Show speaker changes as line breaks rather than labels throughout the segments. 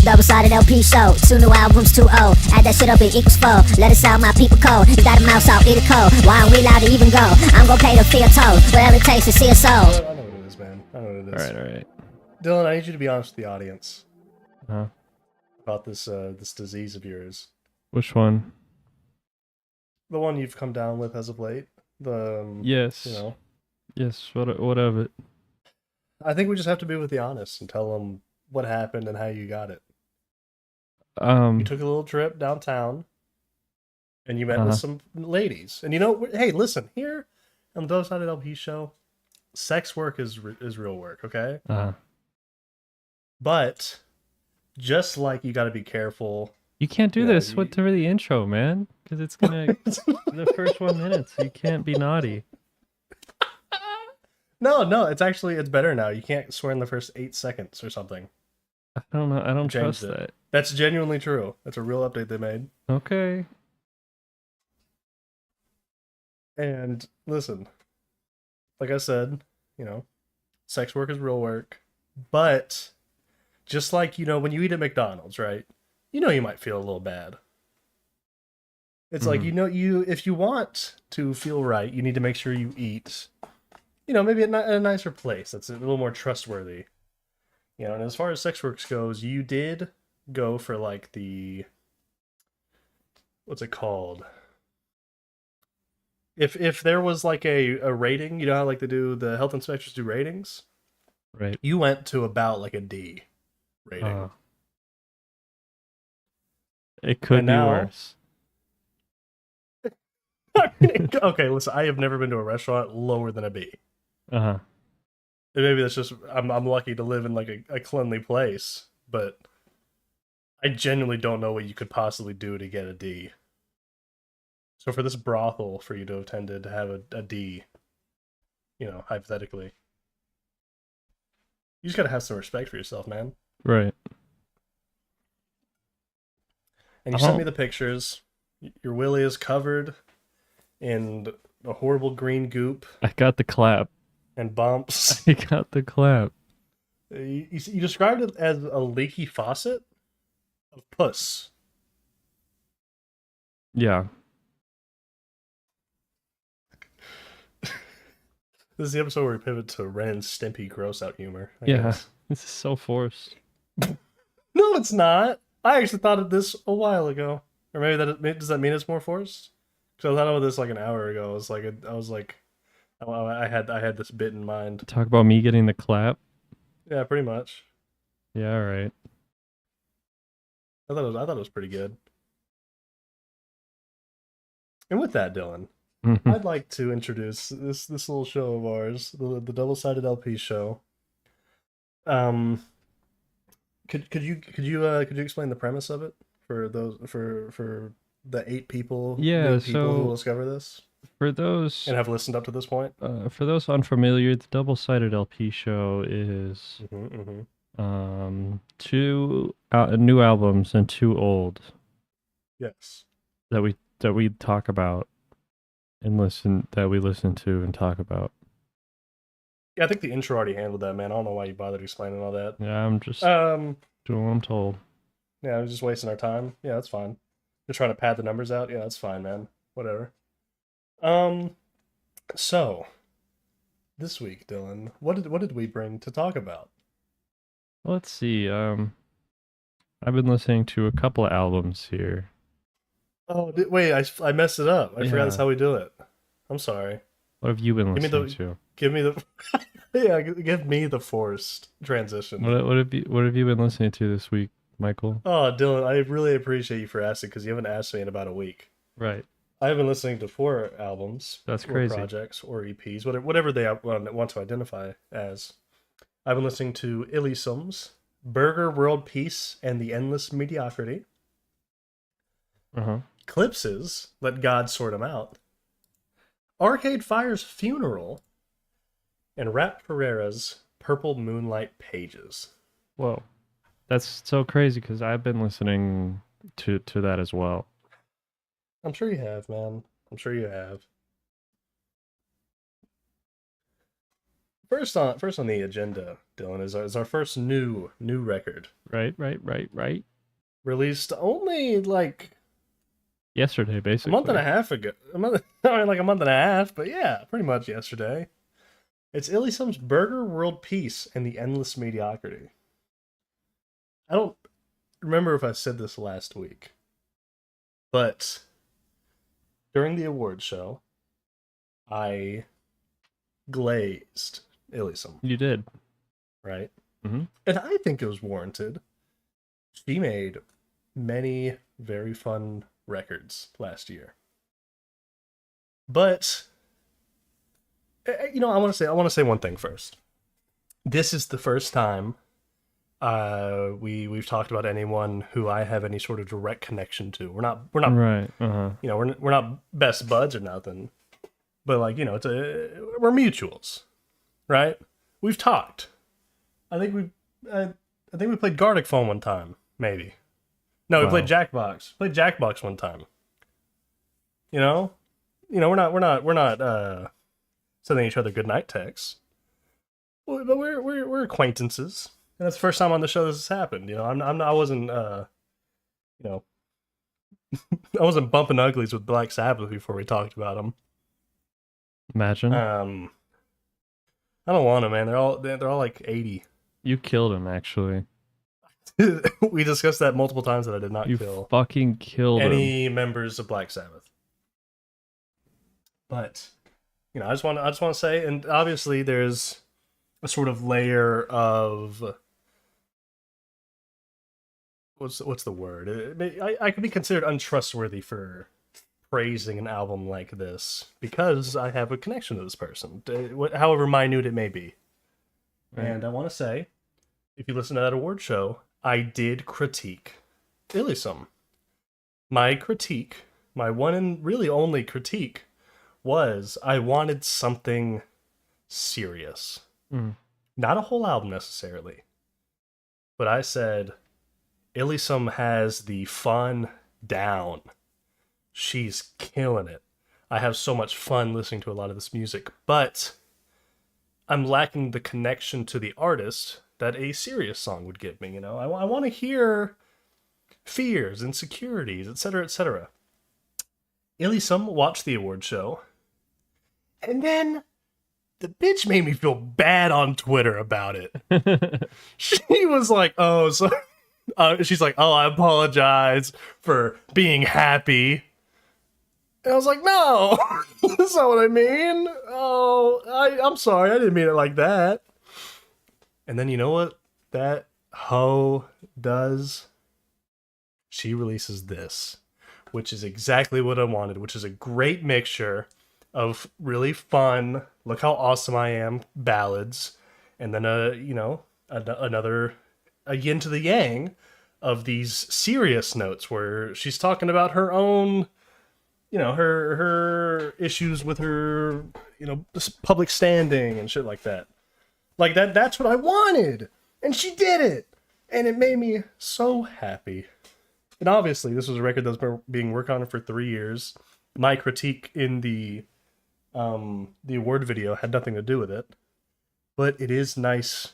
Double-sided LP show. 2 new albums, 2 old. Add that shit up, it equals 4. Let us out, my people cold. You got a mouse out, eat a cold. Why aren't we allowed to even go? I'm gon' pay the fee or toll. Whatever it takes to see us sold.
I know what it is, man. I know what it is.
Alright.
Dylan, I need you to be honest with the audience
Uh-huh.
about this this disease of yours.
Which one?
The one you've come down with as of late. The
Yes.
you know.
Yes, what of it?
I think we just have to be with the honest and tell them what happened and how you got it.
Um
You took a little trip downtown, and you met with some ladies. And you know, hey, listen, here on the Double-Sided LP show, sex work is real work, okay? But just like you got to be careful.
You can't do this for the intro, man, because it's gonna the first 1 minute. So you can't be naughty.
No, it's better now. You can't swear in the first 8 seconds or something.
I don't know. I don't
Changed
trust
it.
that.
That's genuinely true. That's a real update they made.
Okay.
And listen, like I said, you know, sex work is real work. But just like, you know, when you eat at McDonald's, right? You know you might feel a little bad. It's like, you know, if you want to feel right, you need to make sure you eat, you know, maybe at a nicer place that's a little more trustworthy. You know, and as far as sex works goes, you did go for like the, what's it called? If there was like a rating, you know how like they do, the health inspectors do ratings?
Right.
You went to about like a D rating.
It could be worse.
Okay, listen, I have never been to a restaurant lower than a B. And maybe that's just I'm lucky to live in like a cleanly place, but I genuinely don't know what you could possibly do to get a D. So for this brothel for you to have tended to have a D, you know, hypothetically, you just gotta have some respect for yourself, man.
Right.
And you sent me the pictures. Your willy is covered in a horrible green goop.
I got the clap.
And bumps.
I got the clap.
You described it as a leaky faucet of puss.
Yeah.
This is the episode where we pivot to Ren and Stimpy gross out humor. I
guess. This is so forced.
No, it's not. I actually thought of this a while ago. Or maybe does that mean it's more forced? Because I thought of this like an hour ago. I had this bit in mind.
Talk about me getting the clap.
Yeah, pretty much.
Yeah, all right.
I thought it was pretty good. And with that, Dylan, I'd like to introduce this little show of ours, the Double-Sided LP show. Could you explain the premise of it for the 8 people?
Yeah,
people who will discover this.
For those
and have listened up to this point.
For those unfamiliar, the Double-Sided LP show is 2 new albums and 2 old.
Yes.
That we talk about and listen to and talk about.
Yeah, I think the intro already handled that, man. I don't know why you bothered explaining all that.
Yeah, I'm just doing what I'm told.
Yeah, I'm just wasting our time. Yeah, that's fine. Just trying to pad the numbers out. Yeah, that's fine, man. Whatever. So this week, Dylan, what did we bring to talk about?
Let's see. I've been listening to a couple of albums here.
Oh, wait, I messed it up. I forgot that's how we do it. I'm sorry.
What have you been listening to?
Give me the yeah, give me the forced transition.
What have you been listening to this week, Michael?
Oh, Dylan, I really appreciate you for asking because you haven't asked me in about a week.
Right.
I've been listening to 4 albums.
That's crazy.
Or projects or EPs, whatever they want to identify as. I've been listening to Ilysms, Burger World Peace and the Endless Mediocrity. Clipse's Let God Sort 'Em Out. Arcade Fire's Funeral. And R.A.P Ferreira's Purple Moonlight Pages.
Whoa. That's so crazy because I've been listening to that as well.
I'm sure you have, man. I'm sure you have. first on the agenda, Dylan, is our first new record.
Right.
Released only like
Yesterday,
a
basically.
month and a half ago. I mean, like a month and a half, but yeah, pretty much yesterday. It's Ilysm's Burger World Peace and the Endless Mediocrity. I don't remember if I said this last week, but during the award show, I glazed Ilysm,
You did.
right?
Mm-hmm.
And I think it was warranted. She made many very fun records last year. But I want to say one thing first. This is the first time we've talked about anyone who I have any sort of direct connection to. We're not
Right. Uh-huh.
we're not best buds or nothing. But like, we're mutuals, right? We've talked. I think we played Gartic Phone one time, maybe. No, we
Wow.
played Jackbox. Played Jackbox one time. We're not sending each other good night texts. But we're acquaintances. And that's the first time on the show this has happened. I wasn't I wasn't bumping uglies with Black Sabbath before we talked about them.
Imagine.
I don't want them, man. They're all like 80.
You killed him, actually.
We discussed that multiple times that I did not
You
kill
fucking killed him.
any members of Black Sabbath. But I just want to say, and obviously there's a sort of layer of what's the word? I could be considered untrustworthy for praising an album like this because I have a connection to this person, however minute it may be.
Right.
And I want to say, if you listen to that award show, I did critique Ilysm. My critique, my one and really only critique, was I wanted something serious.
Mm.
Not a whole album necessarily. But I said, Ilysm has the fun down. She's killing it. I have so much fun listening to a lot of this music, but I'm lacking the connection to the artist that a serious song would give me. I want to hear fears, insecurities, etc., etc. Ilysm watched the award show, and then the bitch made me feel bad on Twitter about it. She was like, "Oh, so," she's like, "Oh, I apologize for being happy." And I was like, "No, that's not what I mean. Oh, I'm sorry, I didn't mean it like that." And then you know what that hoe does? She releases this, which is exactly what I wanted, which is a great mixture of really fun, look how awesome I am ballads, and then another a yin to the yang of these serious notes where she's talking about her own, her issues with her, public standing and shit like that. Like that's what I wanted. And she did it. And it made me so happy. And obviously, this was a record that's been being worked on for 3 years. My critique in the award video had nothing to do with it. But it is nice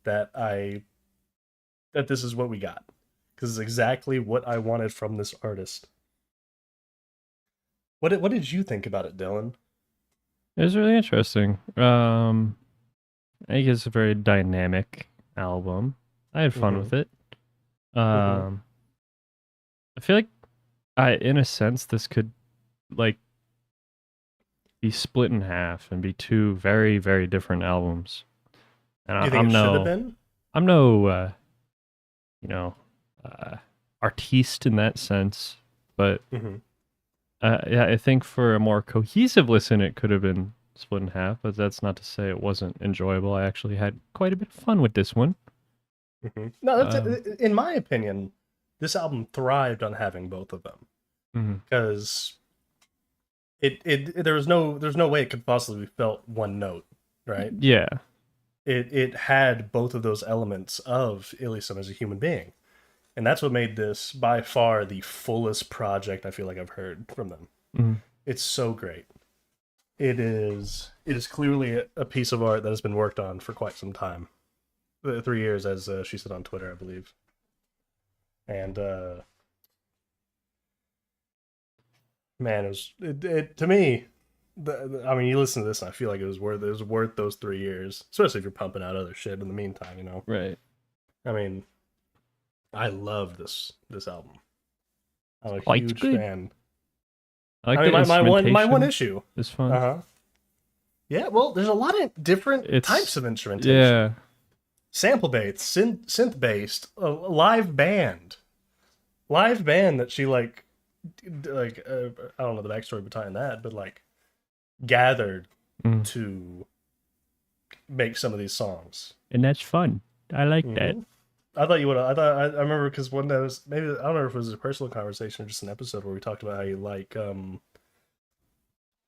that this is what we got. Because it's exactly what I wanted from this artist. What did you think about it, Dylan?
It was really interesting. I think it's a very dynamic album. I had fun with it. I feel like in a sense, this could like be split in half and be two very, very different albums. And
Do you think it should have been?
I'm no, artiste in that sense, but yeah, I think for a more cohesive listen, it could have been split in half. But that's not to say it wasn't enjoyable. I actually had quite a bit of fun with this one.
No, that's in my opinion, this album thrived on having both of them because there's no way it could possibly be felt one note, right?
Yeah.
It had both of those elements of Ilysm as a human being. And that's what made this by far the fullest project I feel like I've heard from them. It's so great. it is clearly a piece of art that has been worked on for quite some time. 3 years, as she said on Twitter, I believe. And man, to me. I mean, you listen to this, and I feel like it was worth those 3 years, especially if you're pumping out other shit in the meantime. You know,
Right.
I mean, I love this album. I'm a
Quite
huge
good.
fan.
I like
I mean,
the
my one
instrumentation
issue.
is fun.
Uh-huh. Yeah, well, there's a lot of different types of instrumentation.
Yeah.
Sample based, synth based, a live band that she I don't know the backstory behind that, but like gathered to make some of these songs,
and that's fun. I like that.
I thought you would. I remember because one day was maybe I don't know if it was a personal conversation or just an episode where we talked about how you like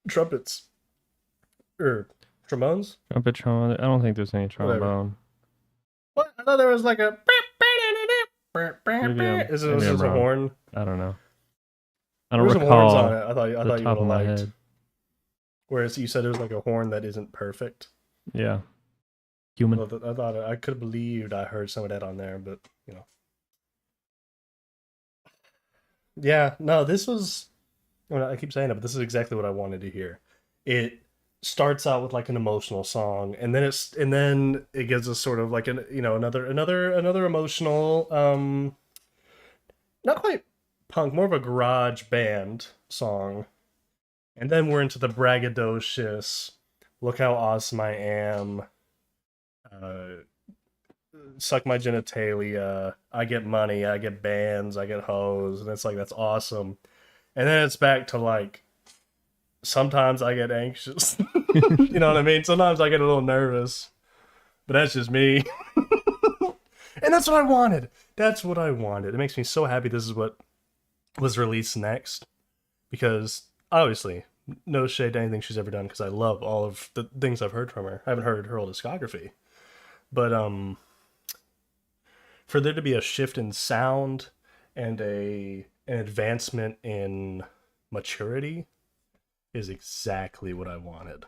trumpets or trombones.
Trumpet, trombone. I don't think there's any trombone.
What? I thought there was like a. Is it a horn?
I don't know. I don't
There's
recall.
Some horns on it. I thought you would have liked.
Head.
Whereas you said it was like a horn that isn't perfect.
Yeah. Human.
Well, I thought I could have believed I heard some of that on there, but you know. Yeah, no, this was. I keep saying it, but this is exactly what I wanted to hear. It starts out with like an emotional song, and then it gives us sort of like another emotional, not quite punk, more of a garage band song, and then we're into the braggadocious. Look how awesome I am. Suck my genitalia. I get money. I get bands. I get hoes, and it's like that's awesome. And then it's back to like. Sometimes I get anxious. You know what I mean? Sometimes I get a little nervous. But that's just me. And that's what I wanted. That's what I wanted. It makes me so happy this is what was released next. Because, obviously, no shade to anything she's ever done, because I love all of the things I've heard from her. I haven't heard her whole discography. But, for there to be a shift in sound and an advancement in maturity is exactly what I wanted.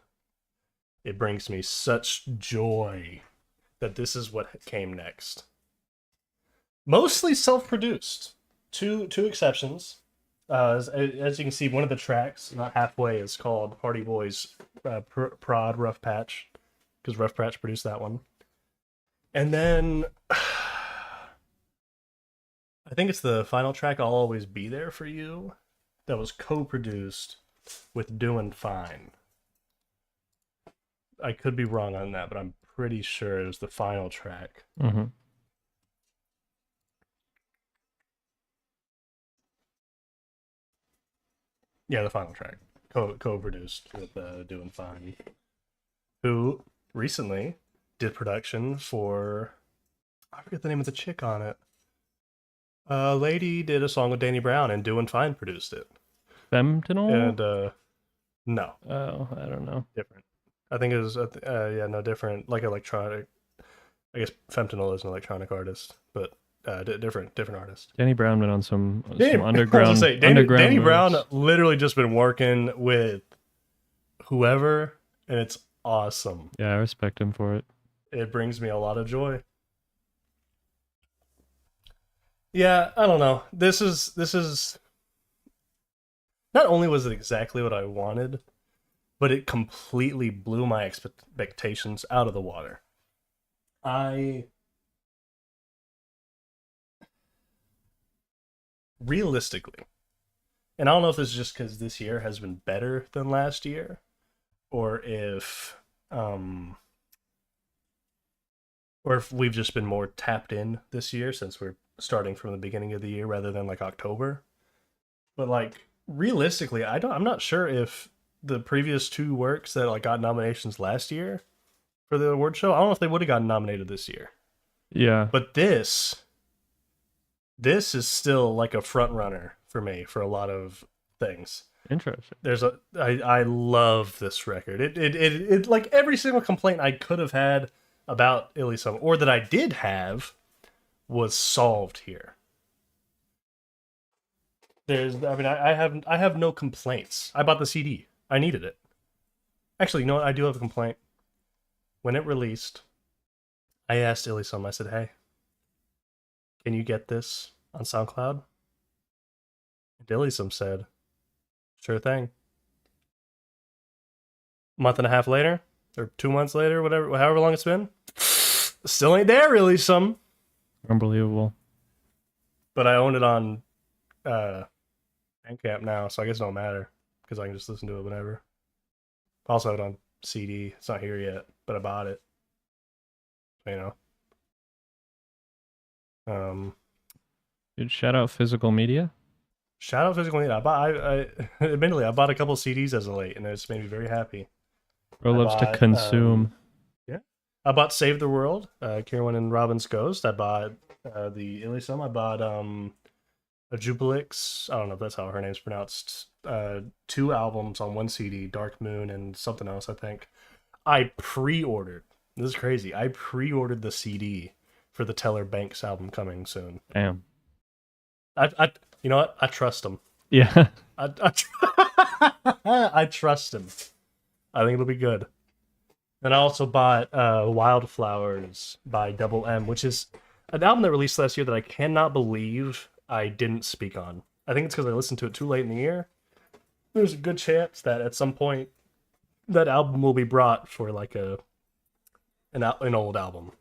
It brings me such joy that this is what came next. Mostly self-produced. Two exceptions. As you can see, one of the tracks, not halfway, is called Party Boys Prod Rough Patch, because Rough Patch produced that one. And then I think it's the final track, I'll Always Be There For You, that was co-produced with Doing Fine. I could be wrong on that, but I'm pretty sure it was the final track.
Mm-hmm.
Yeah, the final track. Co-produced with Doing Fine. Who recently did production for... I forget the name of the chick on it. A lady did a song with Danny Brown, and Doing Fine produced it.
Femtinol?
And, no.
Oh, I don't know.
Different. I think it was, different. Like electronic. I guess Femtinol is an electronic artist, but different artist.
Danny Brown went on some
underground.
underground
Danny
moves.
Brown literally just been working with whoever, and it's awesome.
Yeah, I respect him for it.
It brings me a lot of joy. Yeah, I don't know. This is not only was it exactly what I wanted, but it completely blew my expectations out of the water. Realistically, and I don't know if this is just because this year has been better than last year, or if we've just been more tapped in this year since we're starting from the beginning of the year rather than like October. But like realistically, I'm not sure if the previous two works that like got nominations last year for the award show, I don't know if they would have gotten nominated this year.
Yeah.
But this is still like a front runner for me for a lot of things.
Interesting.
I love this record. It like every single complaint I could have had about ilysm, or that I did have, was solved here. I have no complaints. I bought the CD. I needed it. Actually, you know what? I do have a complaint. When it released, I asked ilysm. I said, "Hey, can you get this on SoundCloud?" And ilysm said, "Sure thing." A month and a half later, or 2 months later, whatever, however long it's been, still ain't there really some.
Unbelievable.
But I own it on Bandcamp now, so I guess it don't matter because I can just listen to it whenever. I also have it on CD. It's not here yet, but I bought it. You know.
Dude, shout out physical media.
Shout out physical media. I admittedly I bought a couple CDs as of late, and it's made me very happy.
Bro loves to consume.
Yeah, I bought Save the World, Kieran and Robin's Ghost. I bought the ilysm. I bought a Jubilix. I don't know if that's how her name's pronounced. 2 albums on 1 CD, Dark Moon and something else. I think I pre-ordered. This is crazy. I pre-ordered the CD for the Teller Banks album coming soon.
Damn.
I you know what? I trust him.
Yeah.
I trust him. I think it'll be good. And I also bought Wildflowers by Double M, which is an album that released last year that I cannot believe I didn't speak on. I think it's because I listened to it too late in the year. There's a good chance that at some point that album will be brought for like an old album.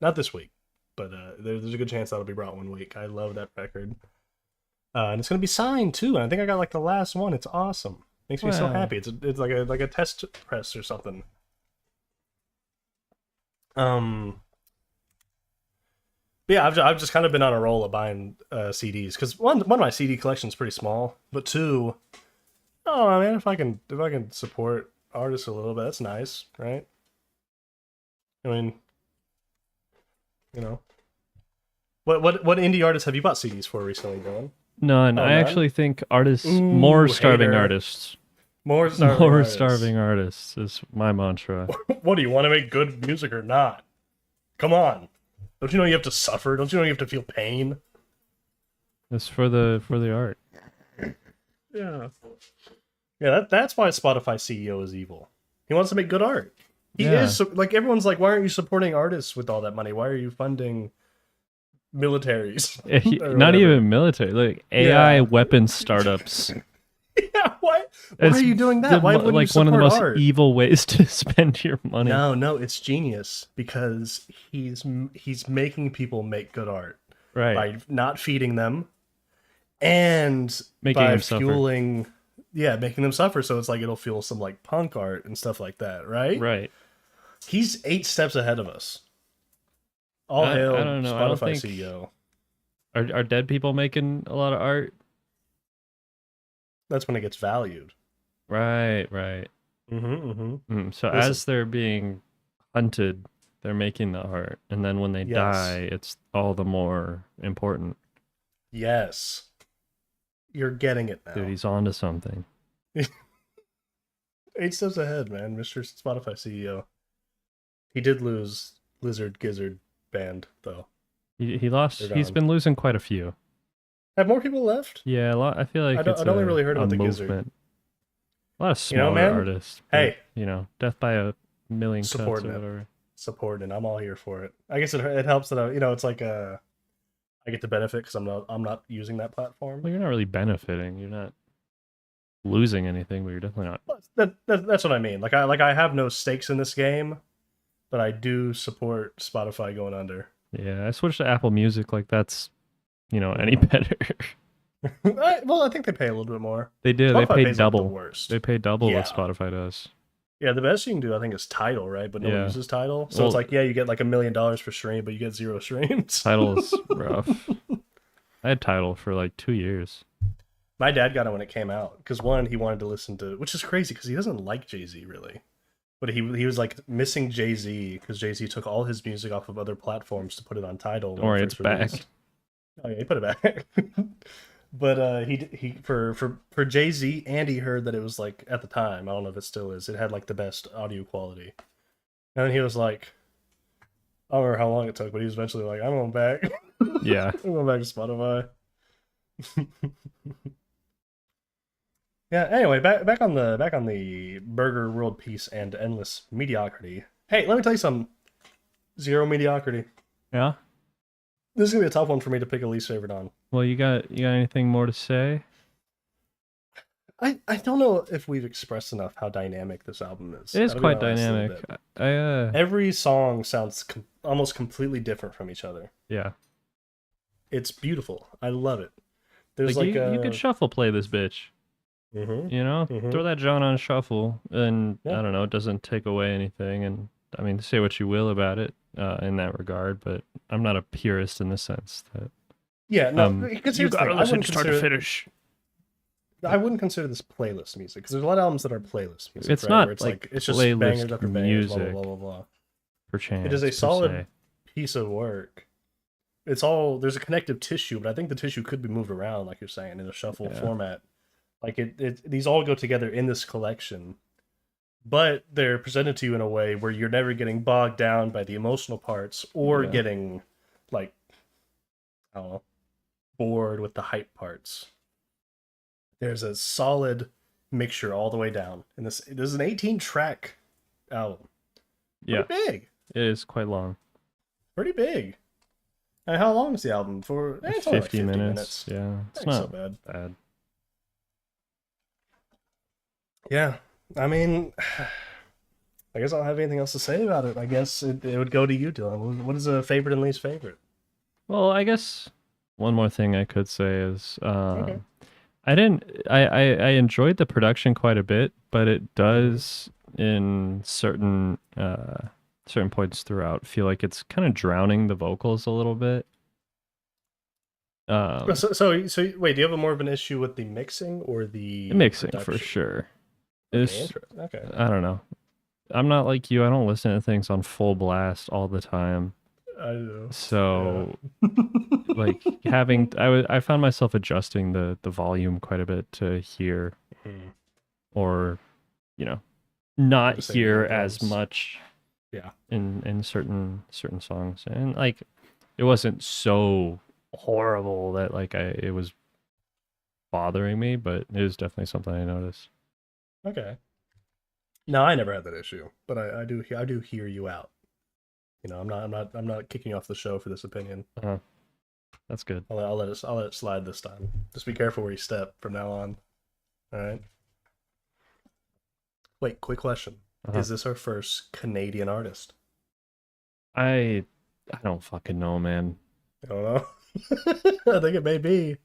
Not this week, but there's a good chance that'll be brought one week. I love that record. And it's going to be signed too. And I think I got like the last one. It's awesome. Makes me so happy. It's like a test press or something. Yeah, I've just kind of been on a roll of buying CDs because one of my CD collection is pretty small, but 2, oh man, if I can support artists a little bit, that's nice, right? I mean, you know, what indie artists have you bought CDs for recently, Dylan?
None. I actually think artists, more starving artists.
More
starving artists is my mantra.
What do you want to make good music or not? Come on. Don't you know you have to suffer? Don't you know you have to feel pain?
It's for the art.
Yeah. Yeah, that's why Spotify CEO is evil. He wants to make good art. He is like everyone's like, why aren't you supporting artists with all that money? Why are you funding militaries?
Not even military, like AI weapons startups.
Yeah, why are you doing that? Why wouldn't you support
one of the most
art?
evil ways to spend your money.
No, it's genius because he's making people make good art,
right?
By not feeding them and
making
by
them
fueling, making them suffer. So it's like it'll fuel some like punk art and stuff like that, right?
Right.
He's 8 steps ahead of us. All hail
I don't know.
Spotify
I don't think,
CEO.
Are dead people making a lot of art?
That's when it gets valued.
Right. So
Listen.
as they're being hunted, they're making the art, and then when they die, it's all the more important.
Yes. You're getting it now.
Dude, he's onto something.
8 steps ahead, man, Mr. Spotify CEO. He did lose Lizard Gizzard Band, though.
He lost. He's been losing quite a few.
Have more people left?
Yeah, a lot. I feel like
I'd only really heard about the
movement.
Gizzard.
A lot of smaller artists.
Hey,
death by a million cuts or
supporting
whatever.
Supporting, I'm all here for it. I guess it helps that it's like I get the benefit because I'm not using that platform.
Well, you're not really benefiting. You're not losing anything, but you're definitely
not. That's what I mean. Like I have no stakes in this game, but I do support Spotify going under.
Yeah, I switched to Apple Music. Like that's, any better.
Well, I think they pay a little bit more.
They do.
Spotify
They pay
pays
double.
Like the worst.
They pay double what Spotify does.
Yeah, the best you can do, I think, is Tidal, right? But no one uses Tidal. So it's like, you get like $1 million for stream, but you get 0 streams.
Tidal is rough. I had Tidal for like 2 years.
My dad got it when it came out because he wanted to listen to, which is crazy because he doesn't like Jay-Z really, but he was like missing Jay-Z because Jay-Z took all his music off of other platforms to put it on Tidal.
Don't worry, it's back.
Oh yeah, he put it back. But he for Jay-Z, and he heard that it was like at the time, I don't know if it still is, it had like the best audio quality, and then he was like, I don't remember how long it took, but he was eventually like, I'm going back.
Yeah,
I'm going back to Spotify. Yeah. Anyway, back on the Burger World Peace and Endless Mediocrity. Hey, let me tell you something. Zero mediocrity.
Yeah.
This is gonna be a tough one for me to pick a least favorite on.
Well, you got anything more to say?
I don't know if we've expressed enough how dynamic this album is.
It is
Gotta be
quite
honest a little
dynamic.
bit.
Every
Every song sounds almost completely different from each other.
yeah.
It's beautiful. I love it. There's
Like
like,
you could shuffle play this bitch.
Mhm.
You know,
Mhm.
throw that John on shuffle, and
Yeah.
I don't know, it doesn't take away anything. And I mean, say what you will about it in that regard, but I'm not a purist in the sense that
Yeah, no, because
you
here's the
gotta
thing,
listen start to finish.
I wouldn't consider this playlist music because there's a lot of albums that are playlist music.
It's
right?
not
Where it's
like
it's just
playlist
bangers after bangers, blah blah
music.
blah blah blah.
Per chance,
It is a
per
solid
se.
piece of work. It's all there's a connective tissue, but I think the tissue could be moved around, like you're saying, in a shuffle
Yeah.
format. Like these all go together in this collection, but they're presented to you in a way where you're never getting bogged down by the emotional parts or
Yeah.
getting like I don't know bored with the hype parts. There's a solid mixture all the way down, and this is an 18 track album.
Yeah,
Pretty big,
it is quite long.
pretty big. And how long is the album for? It's only like
50 minutes. Yeah, it's
Ain't so
not
bad.
bad.
Yeah, I mean, I guess I don't have anything else to say about it. I guess it would go to you, Dylan. What is a favorite and least favorite?
Well, I guess one more thing I could say is
Okay.
I didn't I enjoyed the production quite a bit, but it does in certain points throughout feel like it's kind of drowning the vocals a little bit.
So wait, do you have more of an issue with the mixing or the
Mixing for
production?
sure.
Okay,
It's
interesting. Okay.
I don't know. I'm not like you. I don't listen to things on full blast all the time.
I know.
So like I found myself adjusting the volume quite a bit to hear
Mhm.
or you know not
Same
hear
with
as
drums.
much
Yeah.
in certain songs, and like it wasn't so horrible that like it was bothering me, but it was definitely something I noticed.
Okay. No, I never had that issue, but I do hear you out. You know, I'm not kicking you off the show for this opinion.
That's good.
I'll let it slide this time. Just be careful where you step from now on. All right. Wait, quick question.
Uh-huh.
Is this our first Canadian artist?
I don't fucking know, man.
I don't know. I think it may be.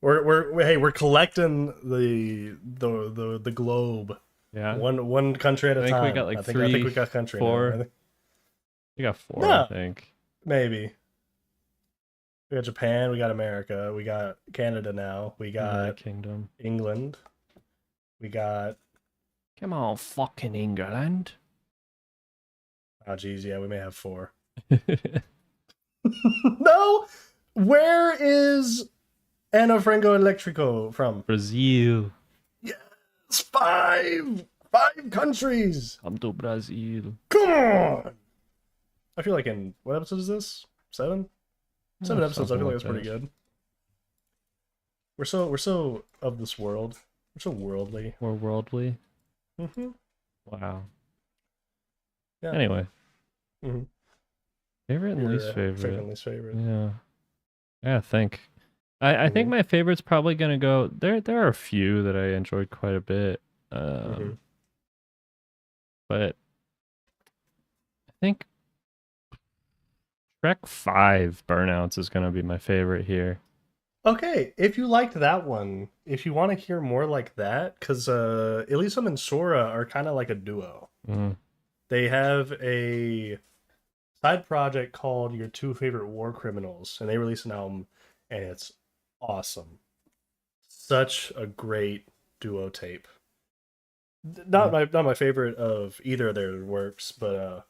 We're collecting the globe.
Yeah,
One country at a
I think
time.
we got like
I think
three,
we got country
four.
now. I think-
We got four,
No.
I think.
Maybe. We got Japan, we got America, we got Canada now, we
United
got
Kingdom.
England, we got
Come on, fucking England.
oh geez, yeah, we may have four. No! Where is Ana Franco Electrico from?
Brazil.
It's five countries!
Come to Brazil.
Come on! I feel like in what episode is this? 7? 7 episodes, I feel like that's pretty good. We're so of this world. We're so worldly.
More worldly.
Mm-hmm.
Wow.
Yeah.
Anyway.
Mhm.
Favorite and
Your,
least
favorite
favorite.
and least favorite.
Yeah. Yeah, I think. I think my favorite's probably gonna go. There are a few that I enjoyed quite a bit. But I think track 5, Burnouts, is gonna be my favorite here.
Okay, if you liked that one, if you want to hear more like that, because ilysm and Sora are kind of like a duo.
Mm.
They have a side project called Your Two Favorite War Criminals, and they release an album, and it's awesome. Such a great duo tape. Not my favorite of either of their works, but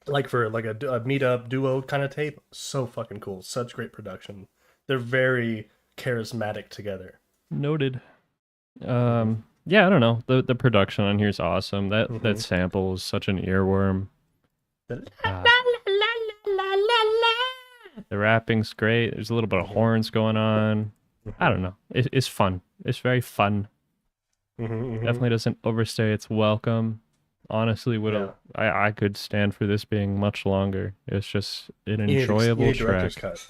like for like a meetup duo kind of tape, so fucking cool. Such great production. They're very charismatic together.
Noted. Yeah, I don't know. The production on here is awesome. That sample is such an earworm. The rapping's great. There's a little bit of horns going on. I don't know. It's fun. It's very fun. Definitely doesn't overstay its welcome. Honestly,
Yeah.
I could stand for this being much longer. It's just an
You
enjoyable
need director's
track.
cut.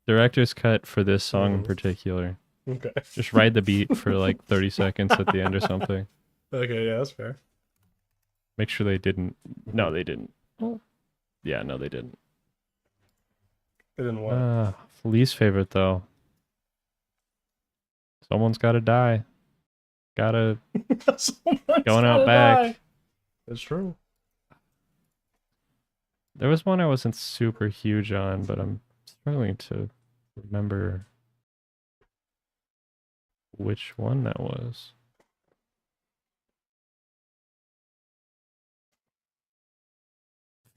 Director's cut for this song in particular.
Okay.
Just ride the beat for like 30 seconds at the end or something.
Okay, yeah, that's fair.
Make sure they didn't. No, they didn't. Oh. Yeah, no, they didn't.
They didn't want
Least favorite though. Someone's got to die. Gotta going out back.
It's true.
There was one I wasn't super huge on, but I'm struggling to remember which one that was.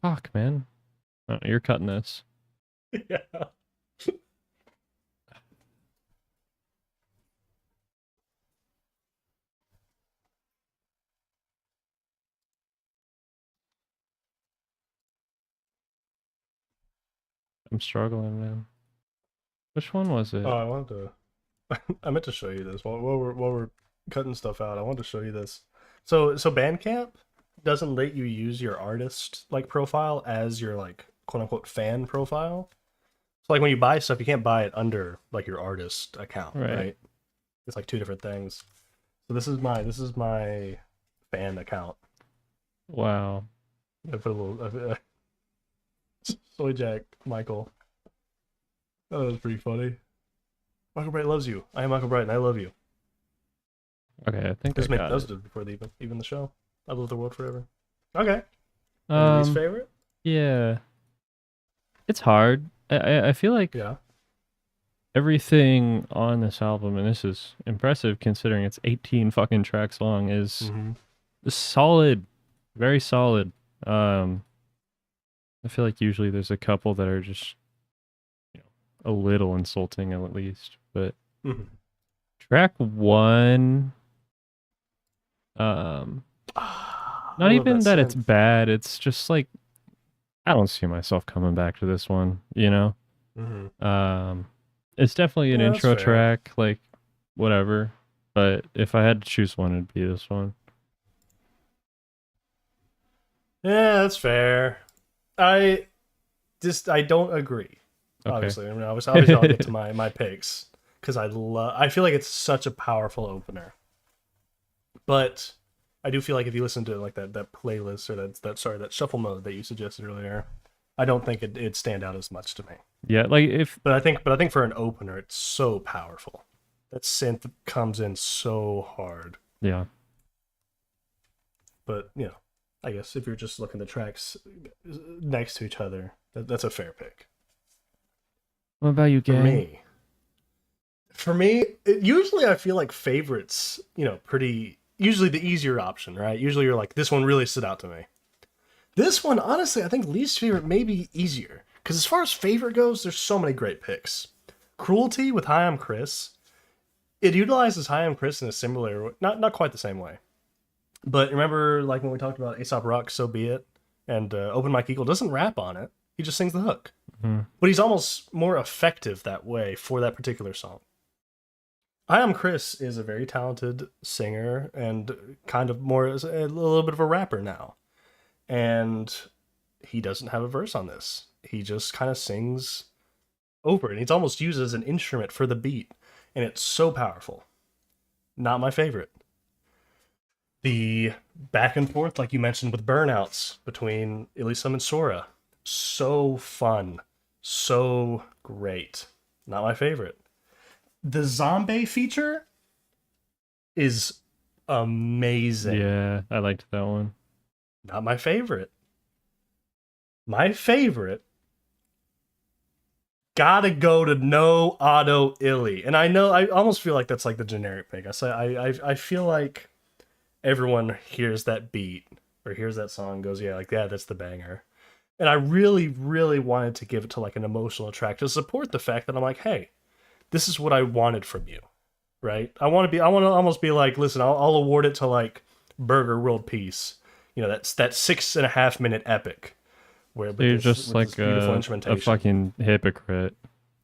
Fuck, man. Oh, you're cutting this.
Yeah.
I'm struggling, man. Which one was it?
Oh, I wanted to. I meant to show you this while we're cutting stuff out. I wanted to show you this. So Bandcamp doesn't let you use your artist like profile as your like quote unquote fan profile. So like when you buy stuff, you can't buy it under like your artist account, right? It's like two different things. So this is my fan account.
Wow.
I put a little Soy Jack Mikal. Oh, that was pretty funny. Michael Bright loves you. I am Michael Bright and I love you.
Okay, I think I got
those
it.
did before even the show. I love the world forever. Okay. Least
Um,
favorite?
yeah. It's hard. I feel like
Yeah.
everything on this album, and this is impressive considering it's 18 fucking tracks long, is solid, very solid. I feel like usually there's a couple that are just, you know, a little insulting at least, but track 1, not even that it's bad. It's just like I don't see myself coming back to this one, you know. It's definitely an intro track, like whatever. But if I had to choose one, it'd be this one.
Yeah, that's fair. I don't agree.
Okay.
Obviously, I mean, obviously I'll get to my picks because I feel like it's such a powerful opener. But I do feel like if you listen to like that playlist or that shuffle mode that you suggested earlier, I don't think it'd stand out as much to me.
Yeah, like
But I think for an opener, it's so powerful. That synth comes in so hard.
Yeah.
But you know, I guess if you're just looking at the tracks next to each other, that's a fair pick.
What about you, gang?
For me, usually I feel like favorites, you know, usually the easier option, right? Usually you're like, this one really stood out to me. This one, honestly, I think least favorite may be easier. Because as far as favorite goes, there's so many great picks. Cruelty with Hi, I'm Chris. It utilizes Hi, I'm Chris in a similar, not quite the same way. But remember, like when we talked about Aesop Rock's So Be It, and Open Mike Eagle doesn't rap on it. He just sings the hook. But he's almost more effective that way for that particular song. I Am Chris is a very talented singer and kind of more a little bit of a rapper now. And he doesn't have a verse on this. He just kind of sings over it. And he's almost used as an instrument for the beat. And it's so powerful. Not my favorite. The back and forth, like you mentioned, with burnouts between ilysm and Sora. So fun. So great. Not my favorite. The zombie feature is amazing.
Yeah, I liked that one.
Not my favorite. My favorite gotta go to No Auto Illy. And I know I almost feel like that's like the generic pick. I feel like everyone hears that beat or hears that song and goes, yeah, that's the banger. And I really, really wanted to give it to like an emotional track to support the fact that I'm like, hey, this is what I wanted from you, right? I want to almost be like, listen, I'll award it to like Burger World Peace. You know, that's that 6.5 minute epic. Where
you're just like a fucking hypocrite.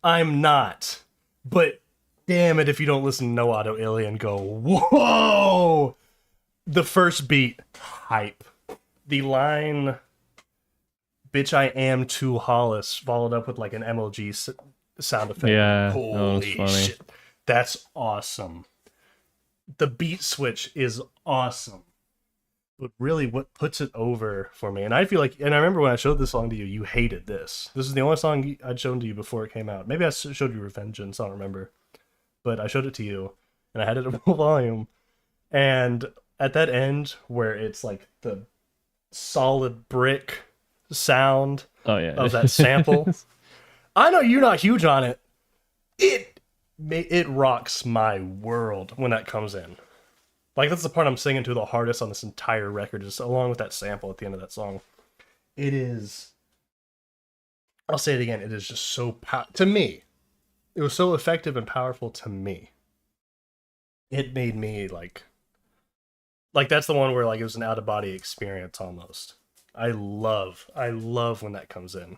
I'm not, but damn it if you don't listen to No Auto Illy and go, whoa! The first beat, hype. The line, bitch, I am too Hollis, followed up with like an MLG sound effect.
Yeah,
Holy
funny.
shit. That's awesome. The beat switch is awesome. But really, what puts it over for me, and I feel like, and I remember when I showed this song to you, you hated this. This is the only song I'd shown to you before it came out. Maybe I showed you Revengeance, I don't remember. But I showed it to you, and I had it at full volume. And at that end, where it's like the solid brick sound of that sample, I know you're not huge on it. It rocks my world when that comes in. Like, that's the part I'm singing to the hardest on this entire record, just along with that sample at the end of that song. It is, I'll say it again, it is just so, to me, it was so effective and powerful to me. It made me, like, that's the one where, like, it was an out-of-body experience, almost. I love when that comes in.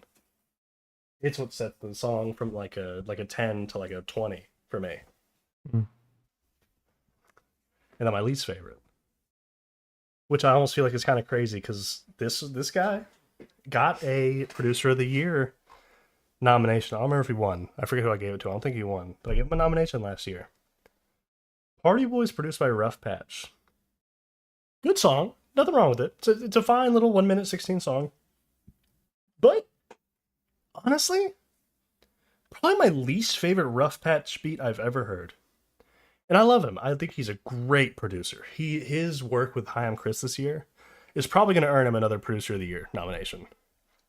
It's what set the song from, like a 10 to, like, a 20 for me. Mm. And then my least favorite, which I almost feel like is kind of crazy, because this guy got a Producer of the Year nomination. I don't remember if he won. I forget who I gave it to. I don't think he won, but I gave him a nomination last year. Party Boys, produced by Rough Patch. Good song. Nothing wrong with it. It's a fine little 1 minute 16 song. But honestly, probably my least favorite Rough Patch beat I've ever heard. And I love him. I think he's a great producer. His work with Hi, I'm Chris this year is probably going to earn him another Producer of the Year nomination.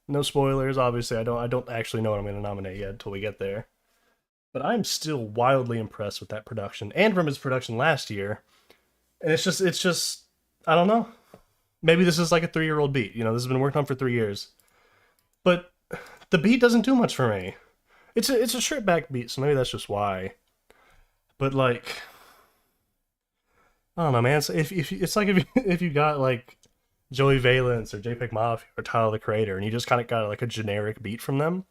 No spoilers, obviously. I don't actually know what I'm going to nominate yet until we get there. But I'm still wildly impressed with that production, and from his production last year. And it's just I don't know. Maybe this is like a 3-year-old beat. You know, this has been worked on for 3 years. But the beat doesn't do much for me. It's a strip back beat, so maybe that's just why. But like, I don't know, man. So if it's like if you got like Joey Valence or JPEG Mafia or Tyler the Creator, and you just kind of got like a generic beat from them,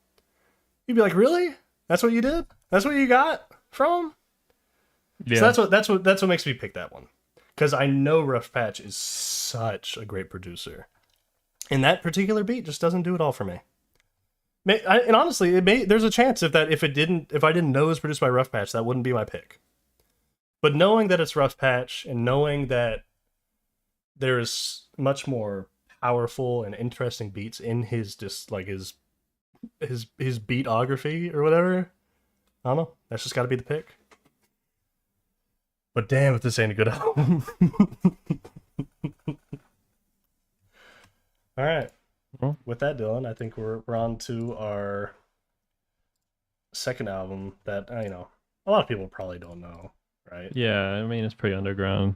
you'd be like, really? That's what you did? That's what you got from them? Yeah. So that's what makes me pick that one, because I know Rough Patch is such a great producer, and that particular beat just doesn't do it all for me. And honestly, there's a chance if I didn't know it was produced by Rough Patch, that wouldn't be my pick. But knowing that it's Rough Patch, and knowing that there's much more powerful and interesting beats in his just like his beatography or whatever, I don't know. That's just got to be the pick. But damn, if this ain't a good album. All right. Well, with that, Dylan, I think we're on to our second album that, you know, a lot of people probably don't know, right?
Yeah, I mean, it's pretty underground.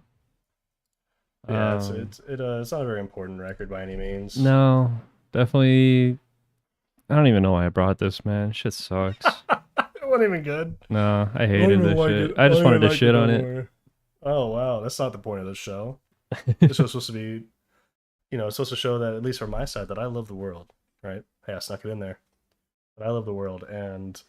Yeah, it's not a very important record by any means.
No, definitely. I don't even know why I brought this, man. Shit sucks.
It wasn't even good.
No, I hated this shit. I just wanted to shit on it.
Oh, wow. That's not the point of this show. This was supposed to be, you know, it's supposed to show that, at least from my side, that I love the world, right? Hey, I snuck it in there. But I love the world, and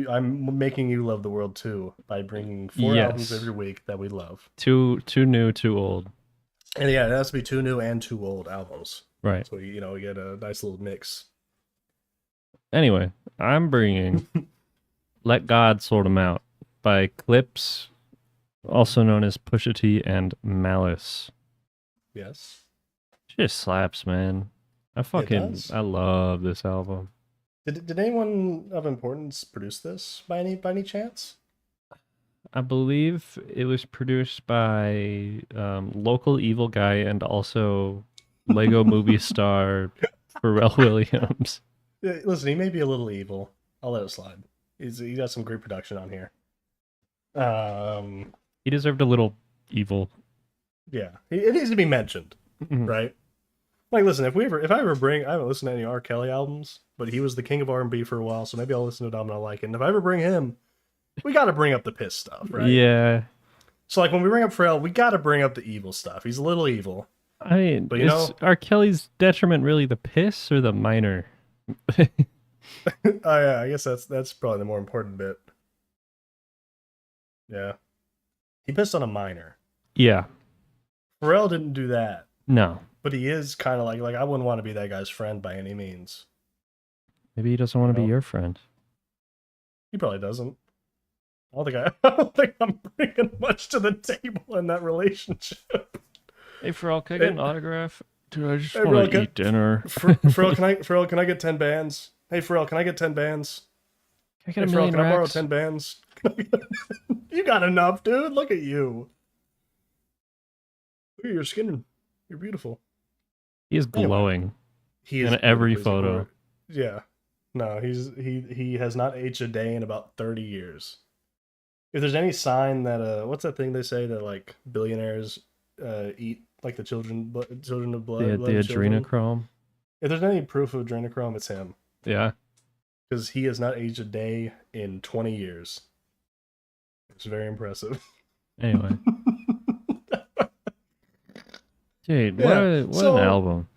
I'm making you love the world too by bringing 4 albums every week that we love. Two
new, 2 old.
And yeah, it has to be 2 new and 2 old albums.
Right.
So, you know, we get a nice little mix.
Anyway, I'm bringing Let God Sort 'Em Out by Clipse, also known as Pusha T and Malice.
Yes.
She just slaps, man. I love this album.
Did anyone of importance produce this by any chance?
I believe it was produced by local evil guy and also Lego movie star Pharrell Williams.
Yeah, listen, he may be a little evil. I'll let it slide. He got some great production on here.
He deserved a little evil.
Yeah, it needs to be mentioned, right? Like, listen, I haven't listened to any R. Kelly albums, but he was the king of R&B for a while, so maybe I'll listen to it and I like it. And if I ever bring him, we got to bring up the piss stuff, right?
Yeah.
So, like, when we bring up Pharrell, we got to bring up the evil stuff. He's a little evil.
I mean, but is R. Kelly's detriment really the piss or the minor?
Oh, yeah, I guess that's probably the more important bit. Yeah. He pissed on a minor.
Yeah.
Pharrell didn't do that.
No.
But he is kind of like I wouldn't want to be that guy's friend by any means.
Maybe he doesn't want to be your friend.
He probably doesn't. I don't think I'm bringing much to the table in that relationship.
Hey, Pharrell, can I get an autograph? Dude, I just
Hey,
want
Pharrell,
to eat dinner.
Pharrell, can I get 10 bands? Hey, Pharrell, can I get 10 bands?
Can I get
Hey,
a
Pharrell,
million
can I borrow
racks?
10 bands? You got enough, dude. Look at you. Look at your skin. You're beautiful.
He is glowing.
Anyway, he is
in every
beautiful.
photo.
Yeah. No, he has not aged a day in about 30 years. If there's any sign that what's that thing they say that like billionaires eat like the children of blood,
The adrenochrome.
If there's any proof of adrenochrome, it's him.
Yeah.
Because he has not aged a day in 20 years. It's very impressive.
Anyway. Dude,
Yeah,
what an album.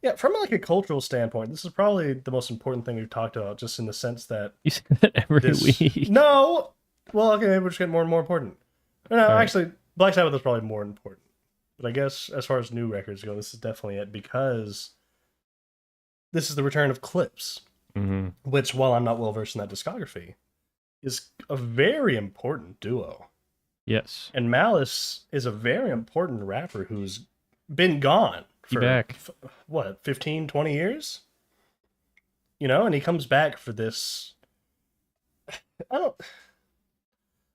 Yeah, from like a cultural standpoint, this is probably the most important thing we've talked about, just in the sense that
You say that every week.
No! Well, okay, maybe we're just getting more and more important. No,
All
actually, Black Sabbath is probably more important. But I guess as far as new records go, this is definitely it, because this is the return of Clipse, which, while I'm not well versed in that discography, is a very important duo.
Yes.
And Malice is a very important rapper who's been gone for, what, 15, 20 years? You know, and he comes back for this...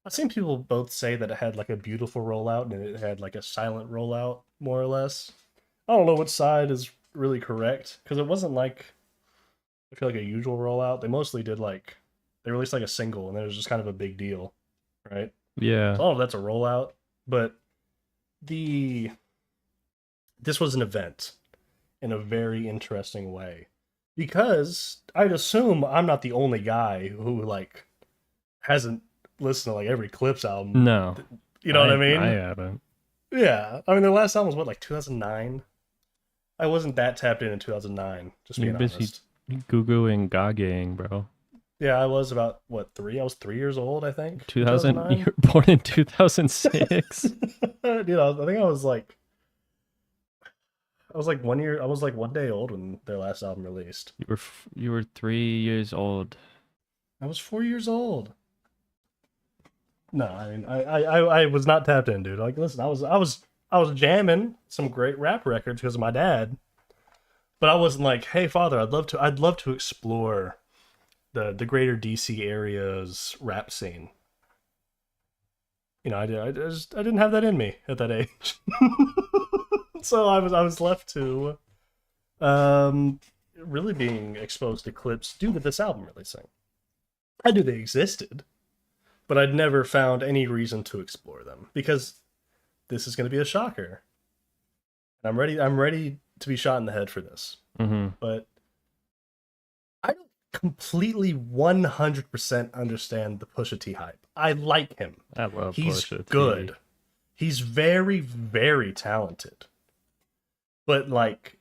I've seen people both say that it had like a beautiful rollout and it had like a silent rollout, more or less. I don't know which side is really correct, because it wasn't like, I feel like, a usual rollout. They mostly did like, they released like a single and it was just kind of a big deal, right?
Yeah.
So I don't know if that's a rollout, but this was an event in a very interesting way, because I'd assume I'm not the only guy who like hasn't listened to like every Clipse album.
No.
You know what I mean?
I haven't.
Yeah. I mean, their last album was what, like 2009? I wasn't that tapped in 2009, just being honest.
Goo-gooing, gagging, bro.
Yeah, I was about, what, 3? I was 3 years old, I think.
2000? You were born in 2006?
Dude, I think I was like 1 year, I was like 1 day old when their last album released.
You were 3 years old.
I was 4 years old. No, I mean, I was not tapped in, dude. Like, listen, I was jamming some great rap records because of my dad, but I wasn't like, hey, father, I'd love to explore the greater DC area's rap scene. You know, I didn't have that in me at that age. So I was left to really being exposed to Clipse due to this album releasing. I knew they existed, but I'd never found any reason to explore them, because this is going to be a shocker. I'm ready to be shot in the head for this. But I don't completely 100% understand the Pusha T hype. I like him.
I love
He's
Pusha T.
good. He's very, very talented. But like,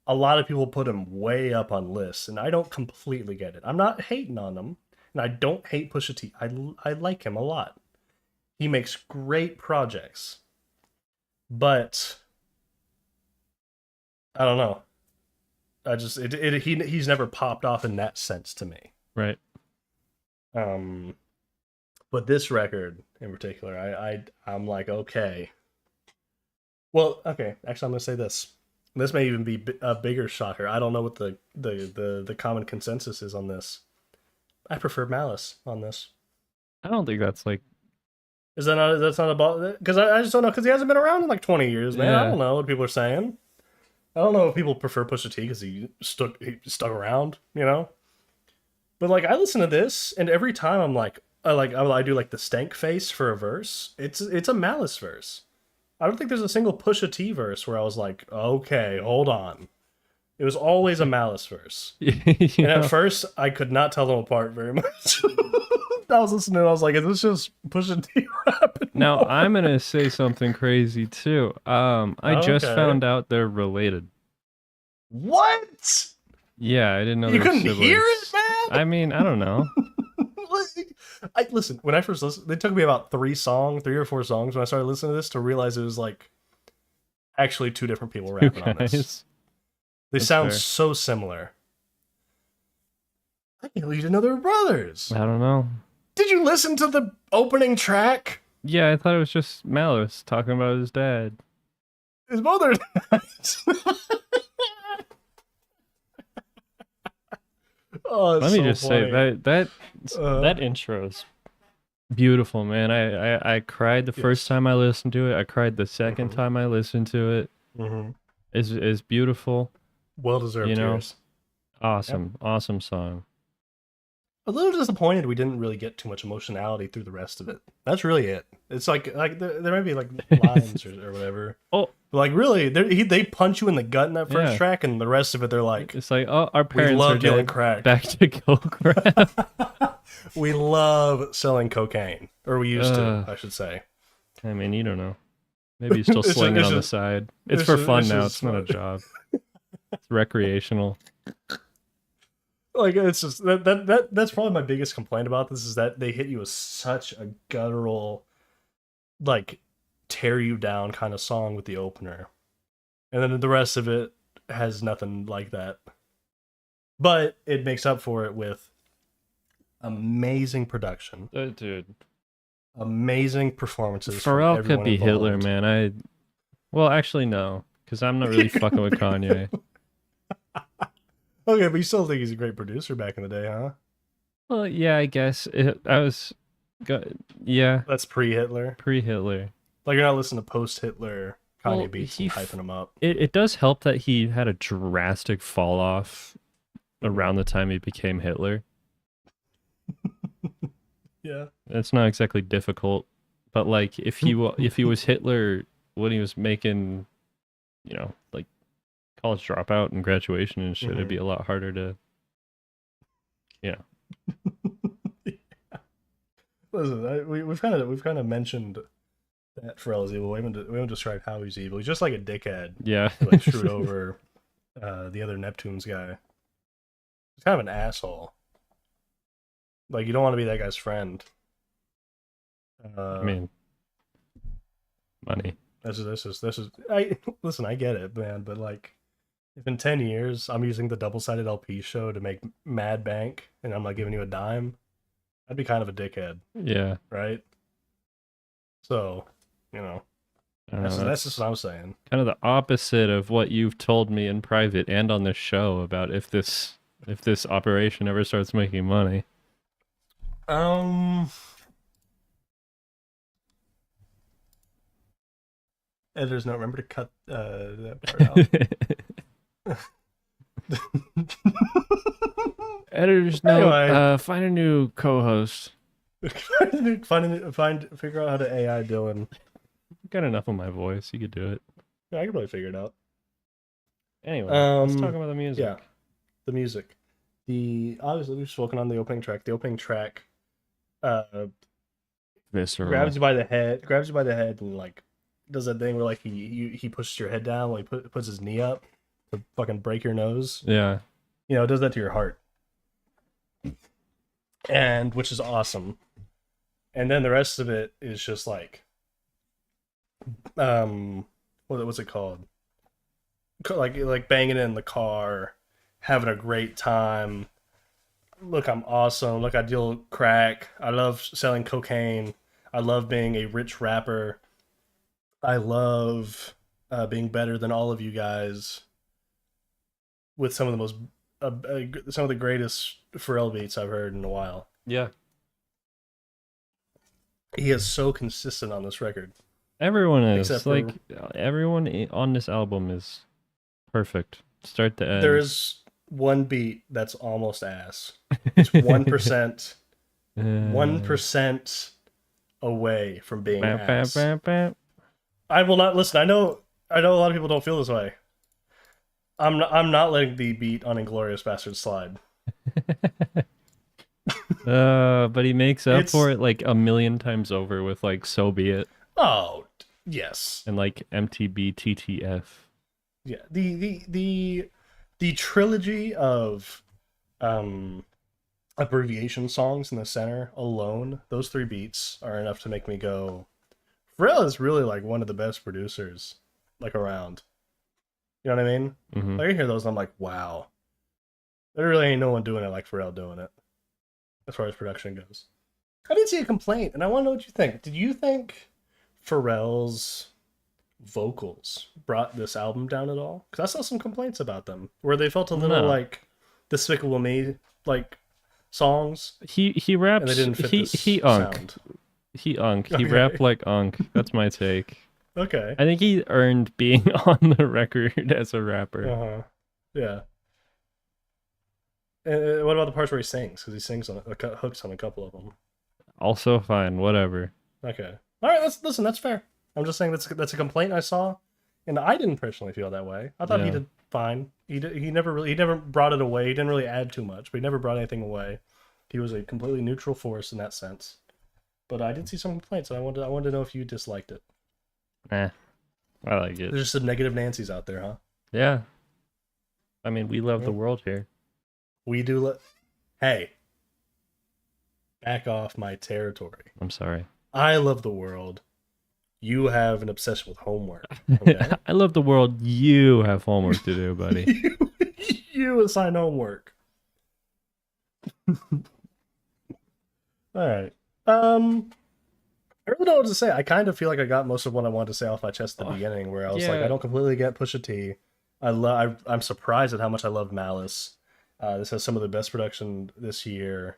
a lot of people put him way up on lists, and I don't completely get it. I'm not hating on him. And I don't hate Pusha T. I like him a lot. He makes great projects. But I don't know. He's never popped off in that sense to me.
Right.
But this record in particular, I'm like, okay. Well, okay. Actually, I'm gonna say this. This may even be a bigger shocker. I don't know what the common consensus is on this. I prefer Malice on this.
I don't think that's like...
Is that not, that's not about... Because I just don't know, because he hasn't been around in like 20 years, man.
Yeah.
I don't know what people are saying. I don't know if people prefer Pusha T because he stuck around, you know? But like, I listen to this, and every time I'm like, I do like the stank face for a verse. It's a Malice verse. I don't think there's a single Pusha T verse where I was like, okay, hold on. It was always a Malice verse. And at first, I could not tell them apart very much. I was listening and I was like, is this just Pusha T rapping?
Now, I'm going to say something crazy, too. I just found out they're related.
What?
Yeah, I didn't know
you
they were
couldn't
siblings.
hear it, man?
I mean, I don't know.
I listen, when I first listened, it took me about 3 or 4 songs when I started listening to this to realize it was like actually 2 different people rapping on this. They
That's
sound
fair.
so similar. I can't believe you didn't know they were brothers.
I don't know.
Did you listen to the opening track?
Yeah, I thought it was just Malice talking about his dad.
His mother. Oh,
Let me just say that intro's beautiful, man. I cried the first time I listened to it. I cried the second time I listened to it.
Mm-hmm.
Is beautiful.
Well deserved
You know?
tears.
Awesome, awesome song.
A little disappointed we didn't really get too much emotionality through the rest of it. That's really it. It's like there might be like lines or whatever.
Oh,
but like really, they punch you in the gut in that first track, and the rest of it they're like,
it's like, oh, our
we
parents
love
are
dealing
dead.
crack.
Back to go crap.
We love selling cocaine, or we used to, I should say.
I mean, you don't know. Maybe he's still slinging on the side. It's for fun now. It's not a job. It's recreational.
Like it's just that's probably my biggest complaint about this is that they hit you with such a guttural, like tear you down kind of song with the opener, and then the rest of it has nothing like that. But it makes up for it with amazing production,
Dude.
amazing performances.
Pharrell
from
could
everyone
be Hitler,
involved.
man. Well, actually, no, because I'm not really fucking with Kanye.
Okay, but you still think he's a great producer back in the day, huh?
Well, yeah, I guess yeah,
That's pre-Hitler.
pre-Hitler.
Like you're not listening to post-Hitler Kanye
Well,
beats
he
and hyping him up.
It does help that he had a drastic fall off around the time he became Hitler.
Yeah.
It's not exactly difficult, but like if he was Hitler when he was making, like college dropout and graduation and shit, it'd be a lot harder to,
Listen, we've kind of mentioned that Pharrell's evil. We haven't described how he's evil. He's just like a dickhead.
Yeah.
Who, like screwed over the other Neptunes guy. He's kind of an asshole. Like you don't want to be that guy's friend.
I mean, money.
This is. Listen. I get it, man. But like, if in 10 years I'm using the double-sided LP show to make mad bank, and I'm not giving you a dime, I'd be kind of a dickhead.
Yeah.
Right. So, that's just what I'm saying.
Kind of the opposite of what you've told me in private and on this show about if this operation ever starts making money.
Editor's note, remember to cut that part out.
Editor's note, find a new co-host.
Figure out how to AI Dylan.
Got enough of my voice. You could do it.
Yeah, I could probably figure it out.
Anyway, let's talk about the music.
Yeah, the music. Obviously we've spoken on the opening track. The opening track
Visceral.
grabs you by the head and like does that thing where like he pushes your head down while he puts his knee up to fucking break your nose.
Yeah.
It does that to your heart. And which is awesome. And then the rest of it is just like what's it called? Like banging it in the car, having a great time. Look, I'm awesome. Look, I deal crack. I love selling cocaine. I love being a rich rapper. I love being better than all of you guys. With some of the most, some of the greatest Pharrell beats I've heard in a while.
Yeah.
He is so consistent on this record.
Everyone is.
Except
like, everyone on this album is perfect. Start to end.
There is one beat that's almost ass. It's 1%. 1% away from being ass. I will not listen. I know a lot of people don't feel this way. I'm not letting the beat on Inglourious Basterds slide.
But he makes up for it like a million times over with like So Be It.
Oh, yes.
And like MTB TTF.
Yeah. The trilogy of abbreviation songs in the center alone, those 3 beats are enough to make me go, Pharrell is really like one of the best producers like around. You know what I mean?
Mm-hmm.
Like I hear those and I'm like, wow. There really ain't no one doing it like Pharrell doing it, as far as production goes. I did see a complaint, and I want to know what you think. Did you think Pharrell's vocals brought this album down at all? Because I saw some complaints about them, where they felt a little like Despicable Me, like songs.
He raps.
And they didn't fit this
he
sound.
He
Okay.
He rapped like unk. That's my take.
Okay.
I think he earned being on the record as a rapper.
Uh-huh. Yeah. And what about the parts where he sings? Because he sings on hooks on a couple of them.
Also fine, whatever.
Okay. All right. Listen. That's fair. I'm just saying that's a complaint I saw, and I didn't personally feel that way. I thought he did fine. He never brought it away. He didn't really add too much, but he never brought anything away. He was a completely neutral force in that sense. But I did see some complaints, and I wanted to know if you disliked it.
I like it.
There's just some negative Nancy's out there, huh?
Yeah. I mean, we love the world here.
We do. Hey, back off my territory.
I'm sorry.
I love the world. You have an obsession with homework. Okay?
I love the world. You have homework to do, buddy.
you assign homework. All right. I really don't know what to say. I kind of feel like I got most of what I wanted to say off my chest at the beginning, where I was like, I don't completely get Pusha T. I'm surprised at how much I love Malice. This has some of the best production this year.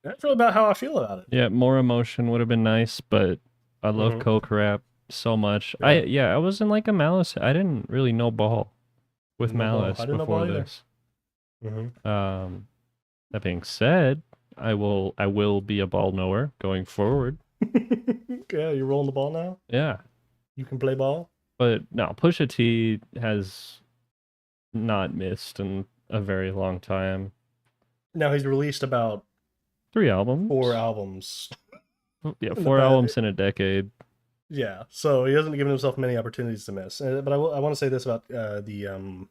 That's really about how I feel about it.
Yeah, more emotion would have been nice, but I love Coke Rap so much.
Yeah.
I wasn't like a Malice. I didn't really know ball with Malice before this. That being said, I will be a ball knower going forward.
Yeah, you're rolling the ball now?
Yeah.
You can play ball?
But no, Pusha T has not missed in a very long time.
Now he's released about
3 albums.
4 albums.
Yeah, 4 albums in a decade.
Yeah, so he hasn't given himself many opportunities to miss. But I want to say this about the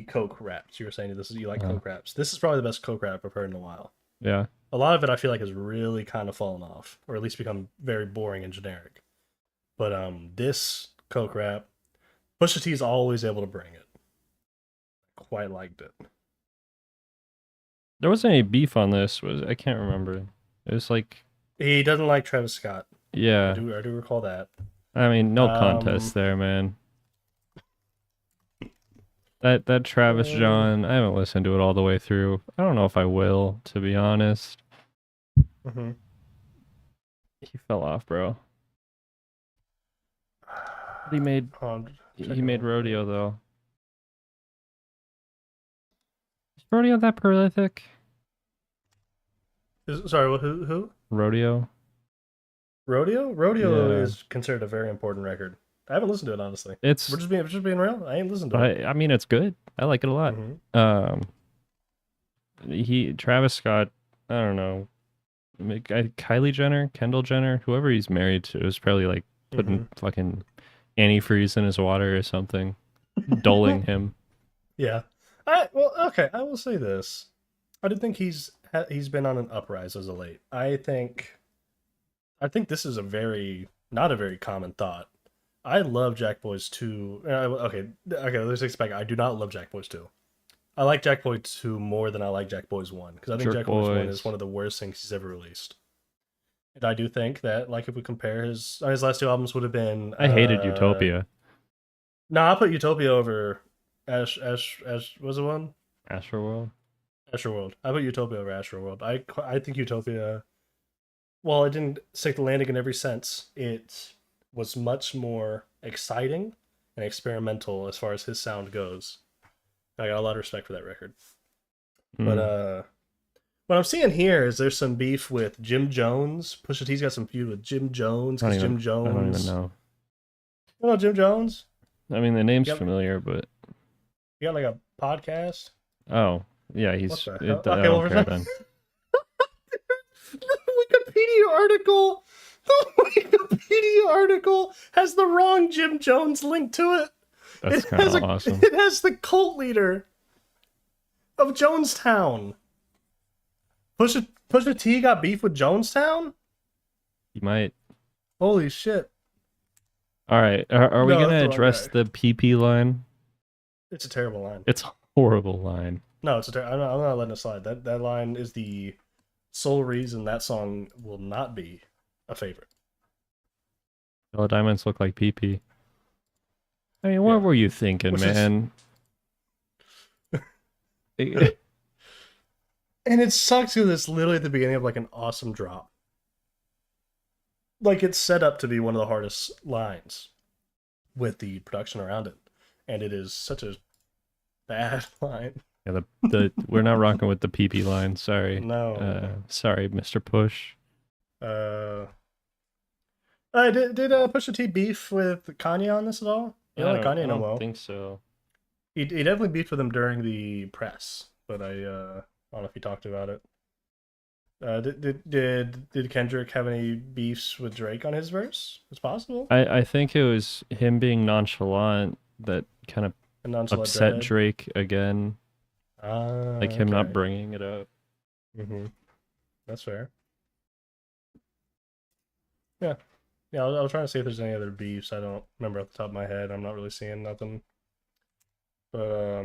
Coke raps. You were saying you like Coke raps. This is probably the best Coke rap I've heard in a while.
Yeah.
A lot of it I feel like has really kind of fallen off, or at least become very boring and generic. But this Coke rap, Pusha T is always able to bring it. Quite liked it.
There wasn't any beef on this. I can't remember. It was like
he doesn't like Travis Scott.
Yeah,
I do recall that.
I mean, no contest there, man. That Travis John, I haven't listened to it all the way through. I don't know if I will, to be honest. He fell off, bro. He made Rodeo though. Is Rodeo that prolific?
Sorry, who?
Rodeo.
Rodeo
Yeah.
is considered a very important record. I haven't listened to it, honestly. We're
It's
just being real. I ain't listened to it.
I mean it's good. I like it a lot. Travis Scott, I don't know. Kylie Jenner, Kendall Jenner, whoever he's married to is probably like putting fucking antifreeze in his water or something, dulling him.
Yeah. I will say this. I do think he's been on an uprise as of late. I think this is not a very common thought. I love Jack Boys 2. Okay, let's expect. I do not love Jack Boys 2. I like Jack Boys 2 more than I like Jack Boys 1, because I think Jack Boys 1 is one of the worst things he's ever released. And I do think that, like, if we compare his last 2 albums would have been...
I hated Utopia.
No, I put Utopia over Ash was it one?
Astroworld.
Astroworld. I put Utopia over Astroworld. I think Utopia, while it didn't stick the landing in every sense, it was much more exciting and experimental as far as his sound goes. I got a lot of respect for that record. But what I'm seeing here is there's some beef with Jim Jones. Pusha T's got some feud with Jim Jones, because Jim Jones...
I don't even know.
You know Jim Jones?
I mean, the name's familiar, but...
You got like a podcast?
Oh, yeah, he's...
What the
I
hell?
don't care then.
The Wikipedia article has the wrong Jim Jones link to it.
That's kind of awesome.
It has the cult leader of Jonestown. Pusha T got beef with Jonestown?
You might.
Holy shit.
All right. Are we
No,
going
that's
to
the wrong
address
guy.
the PP line?
It's a terrible line.
It's a horrible line.
No, I'm not letting it slide. That line is the sole reason that song will not be a favorite.
All diamonds look like PP. I mean, what
Yeah.
were you thinking,
Which is-
man?
And it sucks because it's literally at the beginning of like an awesome drop. Like it's set up to be one of the hardest lines with the production around it. And it is such a bad line.
Yeah, the we're not rocking with the PP line. Sorry.
No.
Sorry, Mr. Push.
Did Pusha T beef with Kanye on this at all? You don't like Kanye no
I
more.
don't think so.
He definitely beefed with him during the press, but I don't know if he talked about it. Did Kendrick have any beefs with Drake on his verse? It's possible.
I think it was him being nonchalant that kind of
And nonchalant
upset
Dreadhead.
Drake again. Like him not
Okay.
bringing it up.
Mm-hmm. That's fair. Yeah. Yeah, I was trying to see if there's any other beefs. I don't remember off the top of my head. I'm not really seeing nothing. But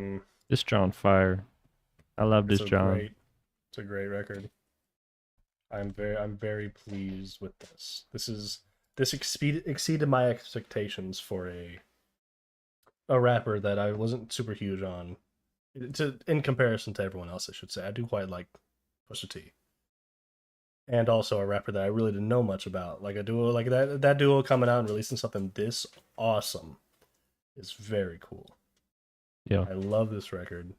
This John fire. I love this John.
It's a great record. I'm very pleased with this. This exceeded my expectations for a rapper that I wasn't super huge on. In comparison to everyone else, I should say. I do quite like Pusha T. And also a rapper that I really didn't know much about. Like a duo like that duo coming out and releasing something this awesome is very cool.
Yeah.
I love this record.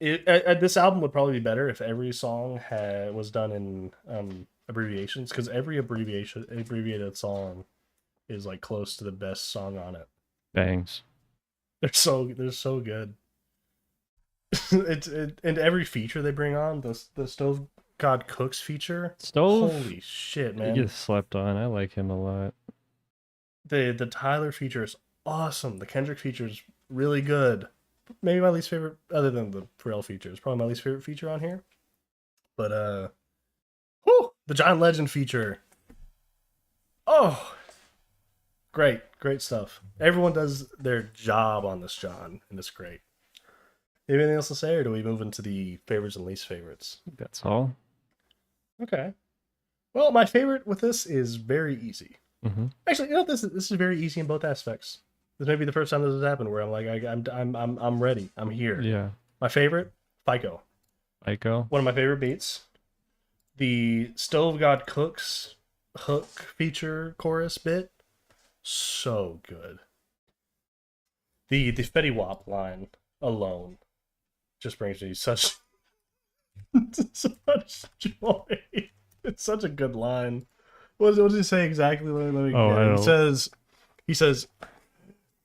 This album would probably be better if every song was done in abbreviations, because every abbreviated song is like close to the best song on it.
Bangs.
They're so good. And every feature they bring on, the Stove God Cooks feature.
Stove.
Holy shit,
He
man!
gets slept on. I like him a lot.
The Tyler feature is awesome. The Kendrick feature is really good. Maybe my least favorite, other than the Pharrell feature, is probably my least favorite feature on here. But the John Legend feature. Oh, great stuff. Everyone does their job on this John, and it's great. You have anything else to say, or do we move into the favorites and least favorites?
That's all.
Okay. Well, my favorite with this is very easy.
Mm-hmm.
Actually, you know, this is very easy in both aspects. This may be the first time this has happened where I'm like, I'm ready. I'm here.
Yeah.
My favorite, FICO.
Ico.
One of my favorite beats. The Stove God Cooks hook feature chorus bit, so good. The Fetty Wap line alone just brings me such joy. It's such a good line. What does he say exactly? Let me
Oh,
get
I
it.
don't.
He says,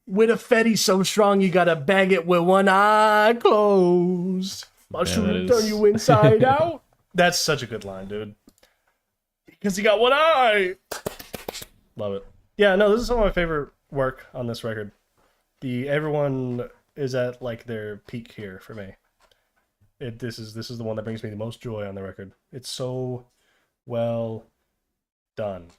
with a Fetty so strong you gotta bag it with one eye closed. I'll
Yeah,
shoot
that
and turn
is-
you inside out. That's such a good line, dude. Because he got one eye. Love it. Yeah, no, this is some of my favorite work on this record. Everyone is at like their peak here for me. This is the one that brings me the most joy on the record. It's so well done.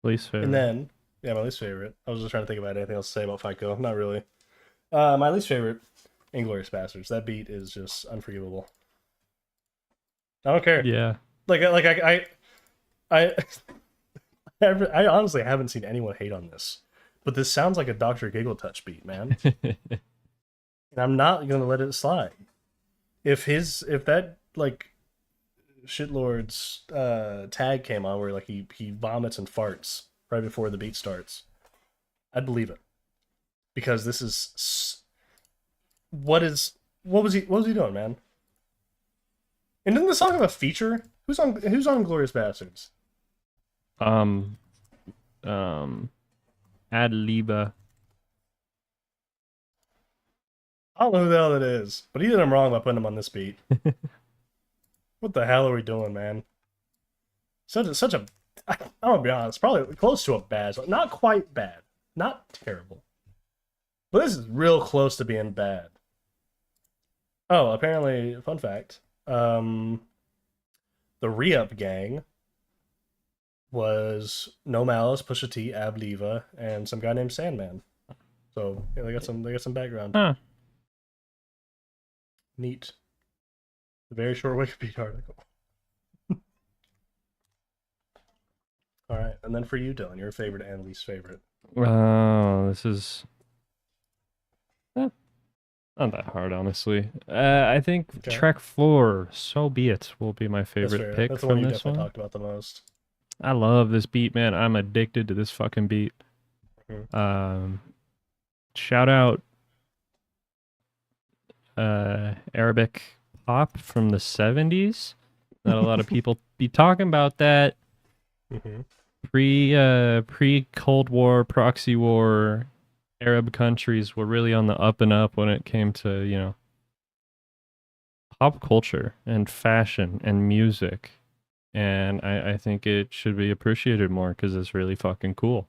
Least favorite.
And then, yeah, my least favorite. I was just trying to think about anything else to say about FICO. Not really. My least favorite, Inglourious Bastards. That beat is just unforgivable. I don't care.
Yeah.
I I honestly haven't seen anyone hate on this, but this sounds like a Dr. Giggle Touch beat, man. And I'm not gonna let it slide. If that like shitlord's tag came on where like he vomits and farts right before the beat starts, I'd believe it, because this is what was he doing, man? And didn't the song have a feature? Who's on Glorious Bastards?
Ad Liba.
I don't know who the hell that is, but he did him wrong by putting him on this beat. What the hell are we doing, man? I'm gonna be honest, probably close to a bad, not quite bad, not terrible. But this is real close to being bad. Oh, apparently, fun fact. The re-up gang was No Malice, Pusha T, Ab Diva, and some guy named Sandman. So yeah, they got some background.
Huh.
Neat. A very short Wikipedia article. All right, and then for you, Dylan, your favorite and least favorite.
Oh, this is not that hard, honestly. I think
Okay.
track 4, So Be It, will be my
That's
favorite
fair.
pick
That's the one
from
you
this
definitely
one.
talked about the most.
I love this beat, man. I'm addicted to this fucking beat.
Mhm.
Shout out Arabic pop from the 70s. Not a lot of people be talking about that.
Mhm.
Pre Cold War, proxy war, Arab countries were really on the up and up when it came to, you know, pop culture and fashion and music. And I think it should be appreciated more because it's really fucking cool.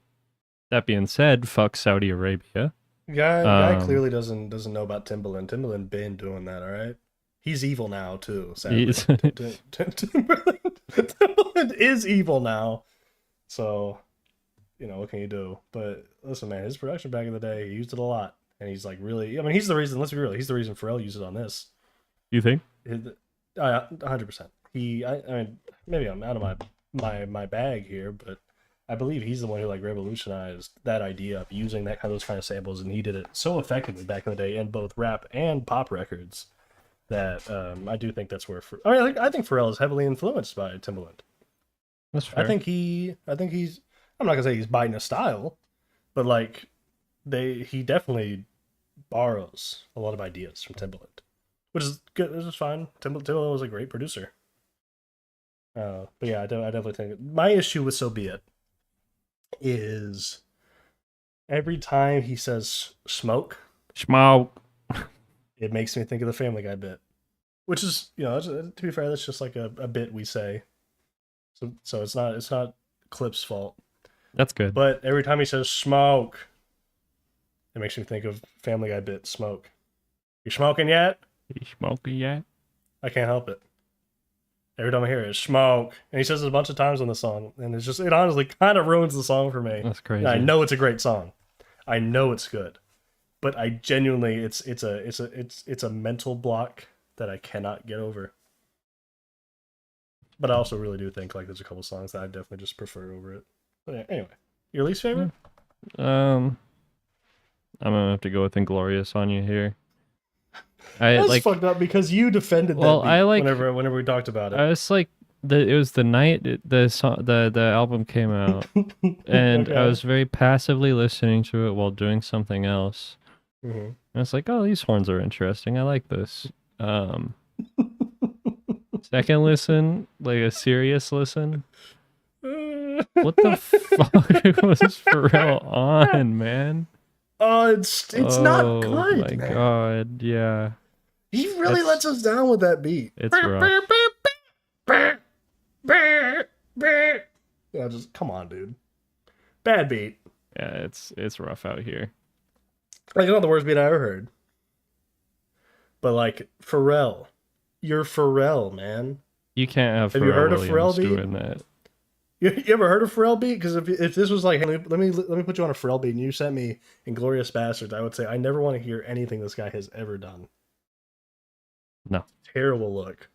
That being said, fuck Saudi Arabia.
Guy clearly doesn't know about Timbaland. Timbaland been doing that, all right? He's evil now too, sadly.
He's-
Timbaland is evil now. So, you know, what can you do? But listen, man, his production back in the day, he used it a lot. And he's like really, I mean, he's the reason, let's be real, he's the reason Pharrell used it on this.
You think?
100%. I mean, maybe I'm out of my bag here, but I believe he's the one who like revolutionized that idea of using those kind of samples, and he did it so effectively back in the day in both rap and pop records that I do think that's where. I think Pharrell is heavily influenced by Timbaland.
That's fair.
I think he's. I'm not gonna say he's biting a style, but like he definitely borrows a lot of ideas from Timbaland, which is good. Which is fine. Timbaland was a great producer. But yeah, I definitely think my issue with So Be It is every time he says smoke,
Smoke.
it makes me think of the Family Guy bit, which is, you know, to be fair, that's just like a bit we say. So it's not Clip's fault.
That's good.
But every time he says smoke, it makes me think of Family Guy bit smoke. You smoking yet?
You smoking yet?
I can't help it. Every time I hear it, smoke, and he says it a bunch of times on the song, and it honestly kind of ruins the song for me.
That's crazy.
And I know it's a great song, I know it's good, but I genuinely it's a mental block that I cannot get over. But I also really do think like there's a couple songs that I definitely just prefer over it. But yeah, anyway, your least favorite?
I'm gonna have to go with Inglorious on you here.
That's fucked up because you defended that beat whenever we talked about it.
I was like, it was the night the album came out, and
Okay.
I was very passively listening to it while doing something else.
Mhm.
I was like, oh, these horns are interesting. I like this. Second listen, like a serious listen. What the fuck was Pharrell on, man?
It's not good.
Oh my
man.
god, yeah.
He really lets us down with that beat.
It's rough.
Yeah, just come on, dude. Bad beat.
Yeah, it's rough out here.
Like, it's not the worst beat I ever heard. But like Pharrell, you're Pharrell, man.
You can't have.
Have you heard of Pharrell beat?
Doing that.
You ever heard of Pharrell beat? Because if this was like, hey, let me put you on a Pharrell beat, and you sent me Inglorious Bastards, I would say I never want to hear anything this guy has ever done.
No.
Terrible look.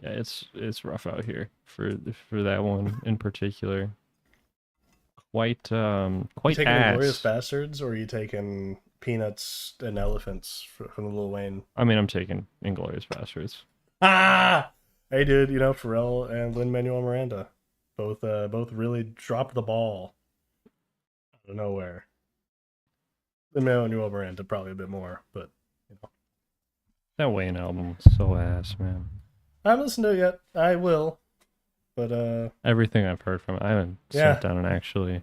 Yeah, it's rough out here for that one in particular. Quite
You taking
ass.
Inglorious Bastards, or are you taking Peanuts and Elephants from the Lil Wayne?
I mean, I'm taking Inglorious Bastards.
Ah! Hey, dude, you know, Pharrell and Lin-Manuel Miranda both really dropped the ball out of nowhere. Lin-Manuel Miranda probably a bit more, but, you know.
That Wayne album was so ass, man.
I haven't listened to it yet. I will, but
Everything I've heard from it, I haven't sat down and actually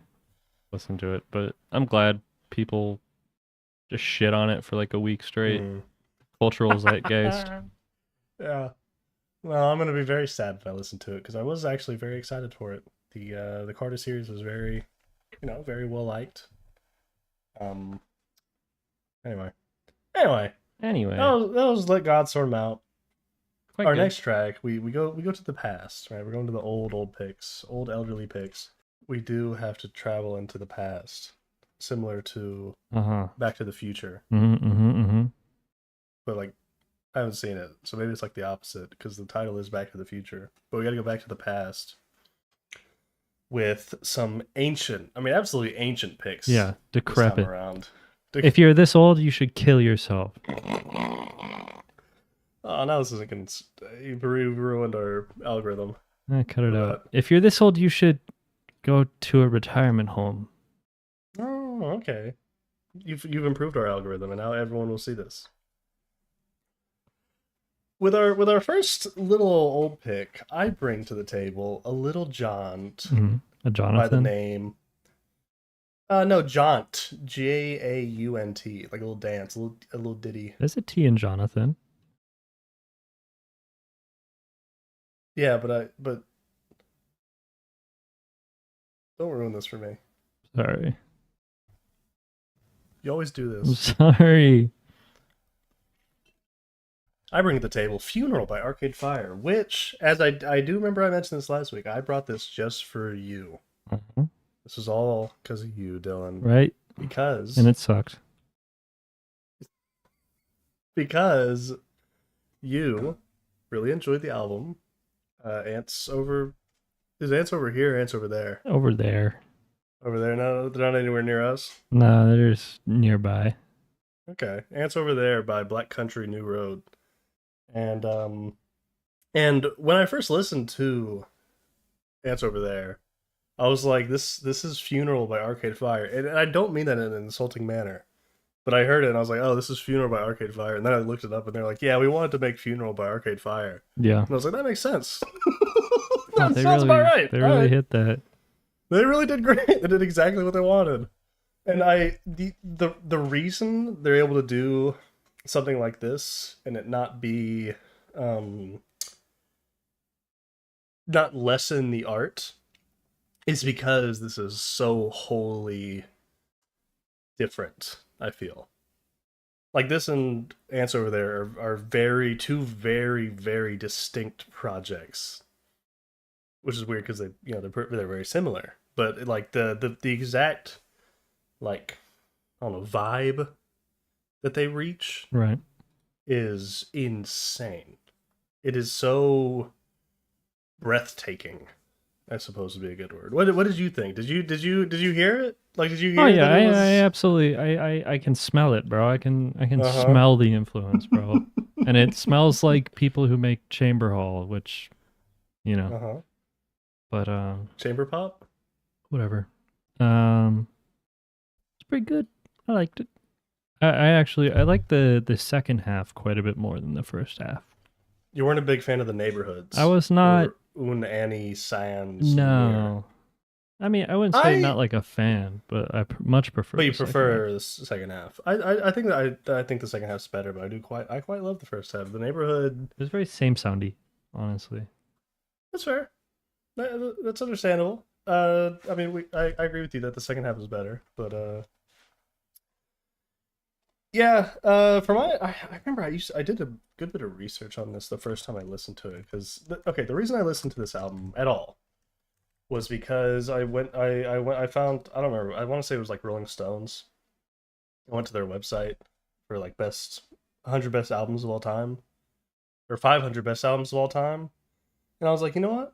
listened to it, but I'm glad people just shit on it for like a week straight. Cultural zeitgeist.
Yeah. Well, I'm gonna be very sad if I listen to it because I was actually very excited for it. The Carter series was very, very well liked. Anyway,
Anyway,
that was let God sort them out.
quite
Our
good.
next track, we go to the past, right? We're going to the old picks, old elderly picks. We do have to travel into the past, similar to Back to the Future. But like, I haven't seen it, so maybe it's like the opposite because the title is Back to the Future. But we got to go back to the past with some ancient, I mean, absolutely ancient picks.
Yeah, decrepit.
This time around.
If you're this old, you should kill yourself.
Oh, now this isn't going to... You've ruined our algorithm.
Cut it out. If you're this old, you should go to a retirement home.
Oh, okay. You've improved our algorithm, and now everyone will see this. With our first little old pick, I bring to the table a little jaunt
A Jonathan?
by the name... no, jaunt. J-A-U-N-T. Like a little dance, a little ditty.
There's a T in Jonathan.
Yeah, but don't ruin this for me.
Sorry.
You always do
I'm
this.
sorry.
I bring to the table Funeral by Arcade Fire, which, as I do remember I mentioned this last week, I brought this just for you. This is all because of you, Dylan.
Right?
Because...
And it sucked.
Because you really enjoyed the album. Ants over... Is Ants over here or Ants over there?
Over there.
Over there? No, they're not anywhere near us?
No, they're just nearby.
Okay. Ants Over There by Black Country New Road. And when I first listened to Ants Over There, I was like, this is Funeral by Arcade Fire. And I don't mean that in an insulting manner. But I heard it and I was like, oh, this is Funeral by Arcade Fire. And then I looked it up and they're like, yeah, we wanted to make Funeral by Arcade Fire.
Yeah.
And I was like, that makes sense.
That
sounds
really,
about right.
They really hit that.
They really did great. They did exactly what they wanted. And the reason they're able to do something like this and it not be not lessen the art is because this is so wholly different, I feel. Like this and Ants Over There are two very, very distinct projects. Which is weird because they're very similar. But like the exact, like, I don't know, vibe that they reach is insane. It is so breathtaking, I suppose would be a good word. What did you think? Did you hear it? Like, did you hear?
Oh yeah,
that it was...
I absolutely. I can smell it, bro. I can smell the influence, bro. And it smells like people who make chamber hall, which, you know. But
chamber pop,
whatever. It's pretty good. I liked it. I like the second half quite a bit more than the first half.
You weren't a big fan of the neighborhoods.
I was not.
Un Annie Sans.
No. I mean, I wouldn't say not like a fan, but I much prefer.
But you prefer the second half. I think I think the second half's better, but I quite love the first half. The neighborhood.
It was very same soundy, honestly.
That's fair. That's understandable. I mean, I agree with you that the second half is better, but yeah. I remember I did a good bit of research on this the first time I listened to it because the reason I listened to this album at all was because I found, I don't remember, I want to say it was like Rolling Stones. I went to their website for like 100 best albums of all time, or 500 best albums of all time, and I was like, you know what?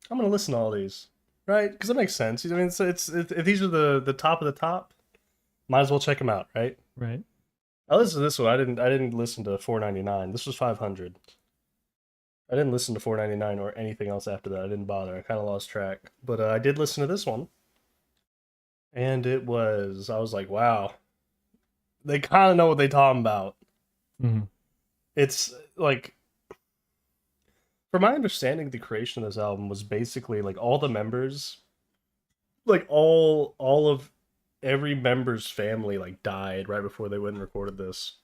I'm gonna listen to all these, right? Because it makes sense. I mean, it's if these are the top of the top, might as well check them out, right?
Right.
I listened to this one. I didn't listen to 499. This was 500. I didn't listen to 499 or anything else after that. I didn't bother. I kind of lost track. But I did listen to this one, and I was like, wow, they kind of know what they talking about.
Mm-hmm.
It's like, from my understanding, the creation of this album was basically like all the members, like all of every member's family like died right before they went and recorded this,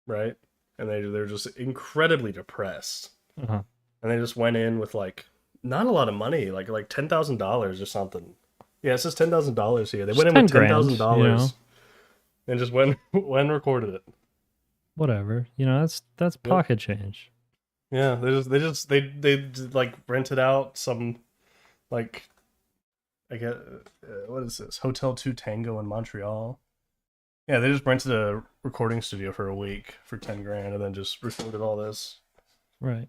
right? And they're just incredibly depressed, and they just went in with like not a lot of money, like $10,000 or something. Yeah, it says $10,000 here. They went in with $10,000. and just went and recorded it.
Whatever. You know, that's pocket change.
Yeah, they like rented out some, like, I get what is this, Hotel 2 Tango in Montreal. Yeah, they just rented a recording studio for a week for 10 grand and then just recorded all this.
Right.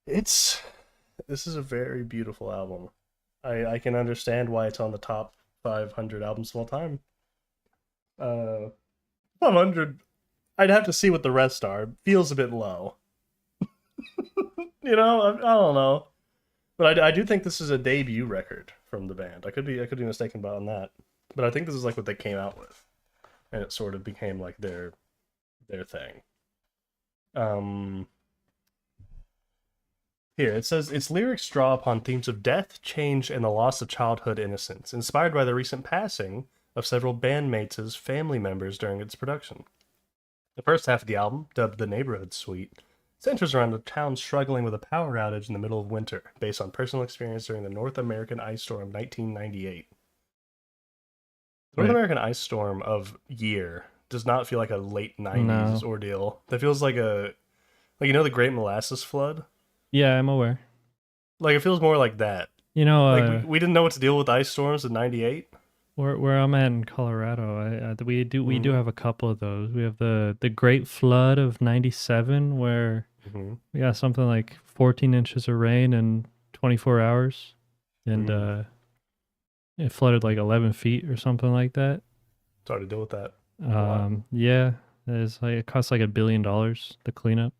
This is a very beautiful album. I can understand why it's on the top 500 albums of all time. 500, I'd have to see what the rest are. Feels a bit low. You know, I don't know. But I do think this is a debut record from the band. I could be mistaken about that. But I think this is like what they came out with. And it sort of became like their thing. Here, it says, its lyrics draw upon themes of death, change, and the loss of childhood innocence, inspired by the recent passing of several bandmates' family members during its production. The first half of the album, dubbed the Neighborhood Suite, centers around a town struggling with a power outage in the middle of winter, based on personal experience during the North American ice storm of 1998. The North American ice storm of year does not feel like a late 90s ordeal. That feels like you know, the Great Molasses Flood?
Yeah, I'm aware.
Like, it feels more like that.
You know,
like we didn't know what to deal with ice storms in '98.
Where I'm at in Colorado, we do have a couple of those. We have the Great Flood of '97, where we got something like 14 inches of rain in 24 hours, and it flooded like 11 feet or something like that.
It's hard to deal with that.
Yeah, it cost like $1 billion to clean up.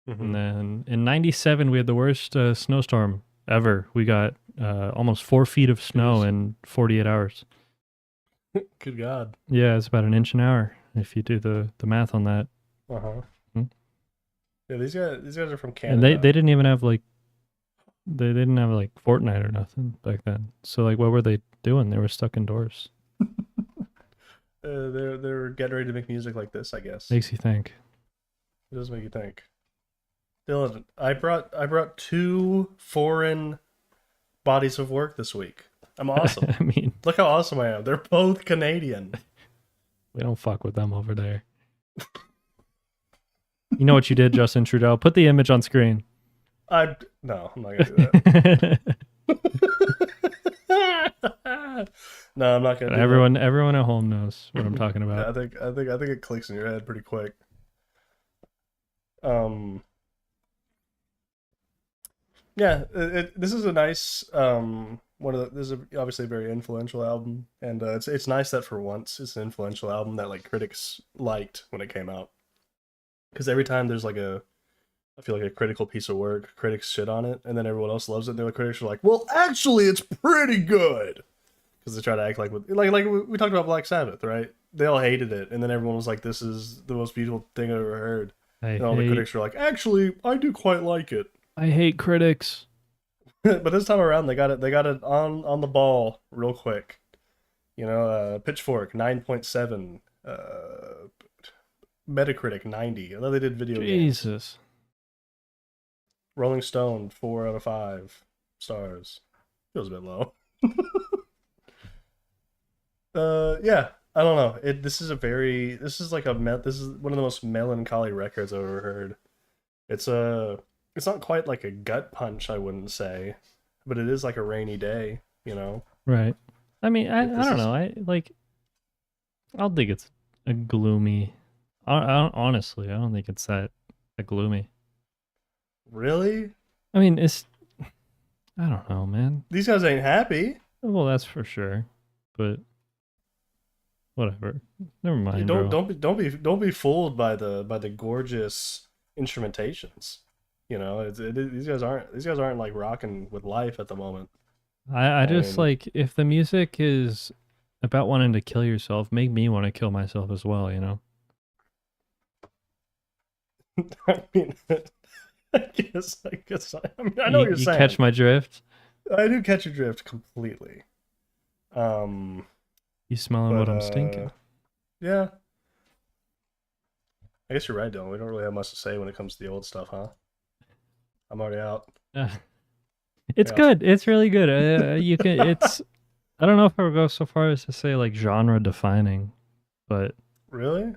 And then in '97, we had the worst snowstorm ever. We got almost 4 feet of snow in 48 hours.
Good God.
Yeah, it's about an inch an hour if you do the math on that.
Yeah, these guys are from Canada.
And they didn't even have like Fortnite or nothing back then. So like, what were they doing? They were stuck indoors.
They're getting ready to make music like this, I guess.
Makes you think.
It does make you think. Dylan, I brought 2 foreign bodies of work this week. I'm awesome.
I mean,
look how awesome I am. They're both Canadian.
We don't fuck with them over there. You know what you did, Justin Trudeau? Put the image on screen.
No, I'm not gonna do that. No, I'm not gonna.
Everyone at home knows what I'm talking about.
Yeah, I think it clicks in your head pretty quick. Yeah, this is a nice this is obviously a very influential album, and it's nice that for once it's an influential album that like critics liked when it came out. Because every time there's like I feel like a critical piece of work, critics shit on it, and then everyone else loves it. And the critics are like, "Well, actually, it's pretty good," because they try to act like like we talked about Black Sabbath, right? They all hated it, and then everyone was like, "This is the most beautiful thing I've ever heard." And all the critics were like, "Actually, I do quite like it."
I hate critics.
But this time around, they got it on the ball real quick. You know, Pitchfork 9.7, Metacritic 90. I know they did video games.
Jesus.
Rolling Stone 4 out of 5 stars. Feels a bit low. Yeah, I don't know. This is one of the most melancholy records I've ever heard. It's not quite like a gut punch, I wouldn't say, but it is like a rainy day, you know?
Right. I mean, I don't know. I don't think it's a gloomy. Honestly, I don't think it's that gloomy.
Really?
I mean, I don't know, man.
These guys ain't happy.
Well, that's for sure. But whatever. Never mind.
Don't be fooled by the gorgeous instrumentations. You know, these guys aren't like rocking with life at the moment.
I just like, if the music is about wanting to kill yourself, make me want to kill myself as well, you know?
I mean, I guess I mean, I know what you're saying.
You catch my drift?
I do catch your drift completely.
You smelling what I'm stinking?
Yeah. I guess you're right, Dylan. We don't really have much to say when it comes to the old stuff, huh? I'm already out.
It's good. It's really good. You can. I don't know if I would go so far as to say like genre defining, but
Really?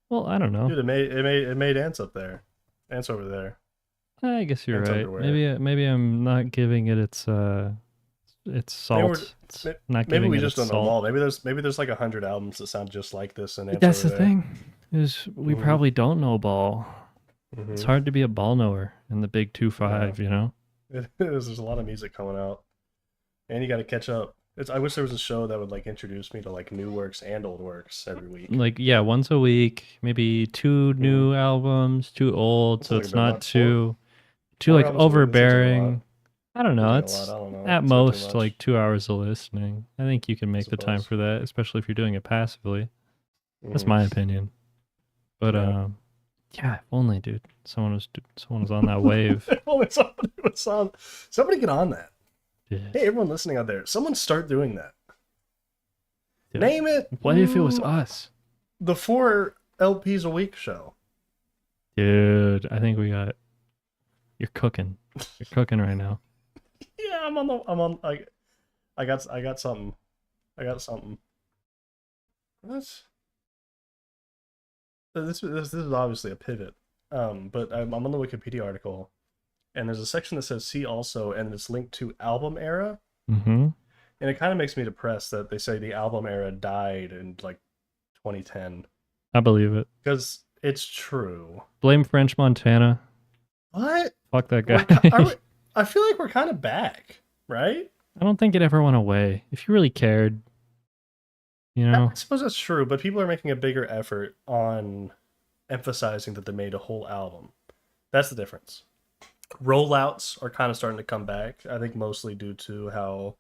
well, I don't know.
Dude, it made ants up there. Ants over there.
I guess you're
Ants
right.
underwear.
Maybe I'm not giving it its
Maybe we're
salt. It's not
maybe
giving
we
it
just
its
don't know them
salt.
all. Maybe there's like 100 albums that sound just like this and Ants
That's
Over
the
There.
thing. Is we
Mm-hmm.
probably don't know ball. It's
Mm-hmm.
hard to be a ball knower in the big
Yeah.
2-5, you know?
It is. There's a lot of music coming out, and you got to catch up. I wish there was a show that would like introduce me to like new works and old works every week.
Like, yeah, once a week, maybe 2
Mm-hmm.
new albums, 2 old,
That's
so
like a
it's
bit
not
much. Four
too
four
like
albums a week. That seems like a lot.
overbearing. I don't know.
Seems like a lot.
It's
I don't know.
at
Is that too
most
much?
like 2 hours of listening. I think you can
I
make the time
suppose.
for that, especially if you're doing it passively. That's
Mm-hmm.
my opinion. But
Yeah.
yeah, if only, dude, someone was on that wave.
If only somebody was on. Somebody get on that.
Dude,
Hey, everyone listening out there, someone start doing that.
dude,
Name it.
what if it was us?
The 4 LPs a week show.
Dude, I think you're cooking. You're cooking right now.
Yeah, I'm on. I got something. I got something. What? This is obviously a pivot. But I'm on the Wikipedia article, and there's a section that says "See also," and it's linked to album era,
Mm-hmm.
and it kind of makes me depressed that they say the album era died in like 2010
I believe it.
because it's true.
Blame French Montana.
What?
Fuck that
We're,
guy.
I feel like we're kind of back, right?
I don't think it ever went away. If you really cared, you know.
I suppose that's true, but people are making a bigger effort on emphasizing that they made a whole album. That's the difference. Rollouts are kind of starting to come back. I think mostly due to how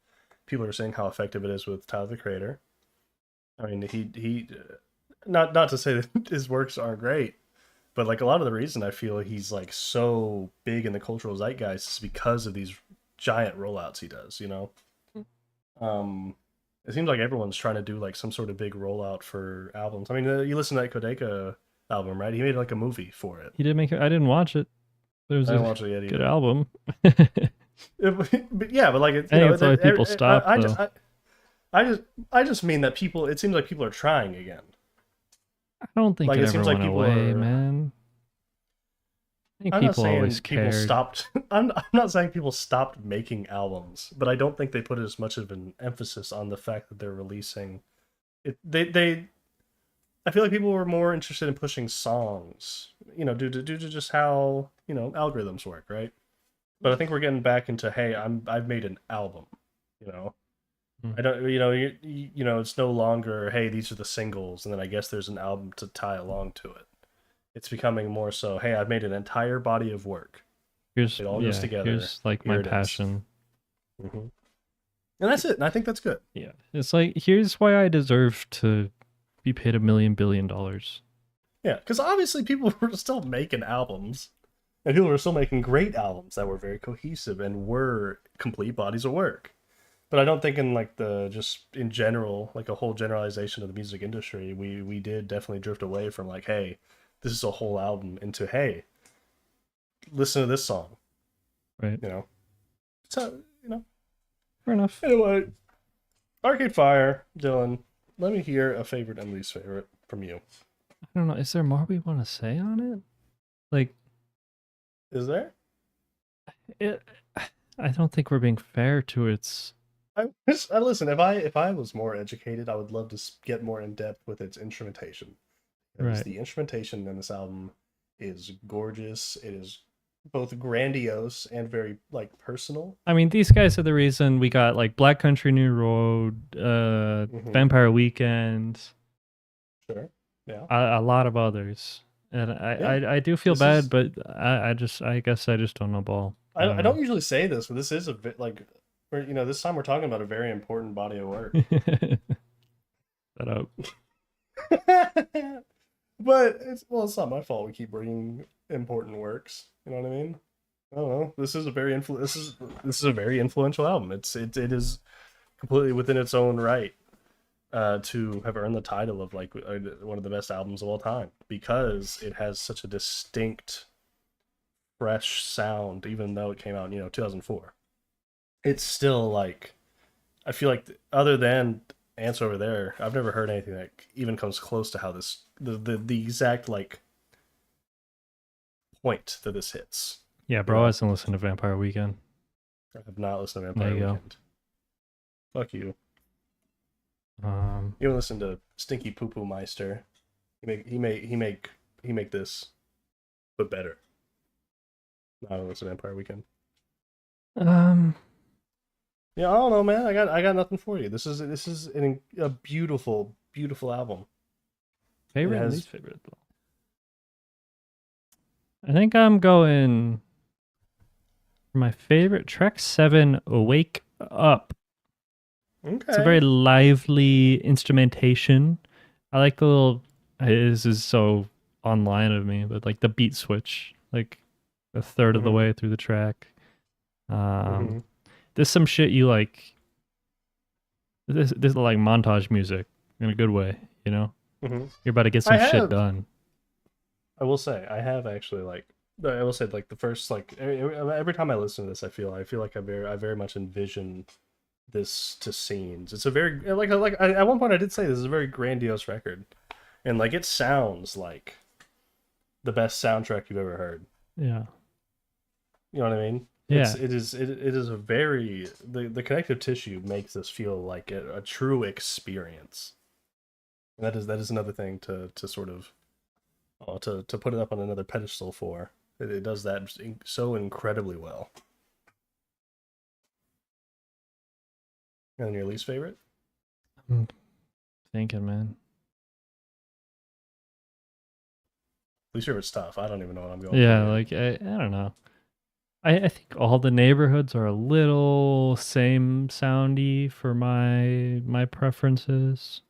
people are saying how effective it is with Tyler the Creator. I mean, he not to say that his works aren't great, but like a lot of the reason I feel he's like so big in the cultural zeitgeist is because of these giant rollouts he does. You know, it seems like everyone's trying to do like some sort of big rollout for albums. I mean, you listen to that Kodaka album, right? He made like a movie for it.
He did make it. I didn't watch it. But it was
I didn't
a
watch it yet
good
either.
album.
But yeah, but like
I think that's why people stopped,
I just mean that people. It seems like people are trying again.
I don't think
Like,
it
it
ever
seems like
went
people
away,
are-
man. I think
I'm not
people
saying
always
people
cared.
stopped. I'm not saying people stopped making albums, but I don't think they put as much of an emphasis on the fact that they're releasing it. I feel like people were more interested in pushing songs, you know, due to just how, you know, algorithms work, right? But I think we're getting back into, hey, I've made an album, you know.
Hmm.
I don't, you know, it's no longer, hey, these are the singles, and then I guess there's an album to tie along to it. It's becoming more so, hey, I've made an entire body of work.
Here's
It all goes together.
Here's like
Here
my
it is.
passion.
Mm-hmm. And that's it. And I think that's good.
Yeah, it's like here's why I deserve to be paid $1 billion.
Yeah, because obviously people were still making albums, and people were still making great albums that were very cohesive and were complete bodies of work. But I don't think in like the just in general, like a whole generalization of the music industry, we did definitely drift away from like, hey, this is a whole album into, hey, listen to this song,
Right.
you know. So, you know.
Fair enough.
Anyway, Arcade Fire, Dylan, let me hear a favorite and least favorite from you.
I don't know. Is there more we want to say on it? Like,
Is there?
I don't think we're being fair to its.
I listen. If I was more educated, I would love to get more in depth with its instrumentation. Because
Right.
the instrumentation in this album is gorgeous. It is both grandiose and very like personal.
I mean, these guys are the reason we got like Black Country New Road, Vampire Weekend,
Sure. Yeah.
a lot of others. And I do feel
This
bad,
is-
but I guess I just don't know ball.
I don't usually say this, but this is a bit like, you know, this time we're talking about a very important body of work.
Shut up.
But it's not my fault. We keep bringing important works. You know what I mean? I don't know. This is a very this is a very influential album. It is completely within its own right to have earned the title of like one of the best albums of all time because it has such a distinct, fresh sound. Even though it came out, 2004, it's still like I feel like other than Ants Over There, I've never heard anything that even comes close to how this the exact like point that this hits.
Yeah, bro, I hasn't listened to Vampire Weekend.
I have not listened to
There
Vampire
you go.
Weekend. Fuck you.
Um,
You don't listen to Stinky Poo Poo Meister. He make this, but better. I don't listen to Vampire Weekend.
um,
Yeah, I don't know, man. I got nothing for you. This is a beautiful, beautiful album.
favorite
It
and
has-
least favorite though. I think I'm going for my favorite track 7, Wake Up.
Okay.
It's a very lively instrumentation. I like the little. This is so online of me, but like the beat switch, like a third of the
Mhm.
way through the track.
Mhm.
There's some shit you like. This is like montage music in a good way, you know.
Mhm.
You're about to get some
I
shit
have-
done.
I will say I have actually I will say like the first like every time I listen to this I feel like I very much envision this to scenes. It's a very at one point I did say this is a very grandiose record, and like it sounds like the best soundtrack you've ever heard.
Yeah.
You know what I mean?
Yeah.
It is a very the connective tissue makes this feel like a true experience. And that is another thing to sort of to put it up on another pedestal for. It does that so incredibly well. And your least favorite?
I'm thinking, man.
Least favorite stuff. I don't even know what I'm going
Yeah,
for.
like I don't know. I think all the neighborhoods are a little same soundy for my preferences.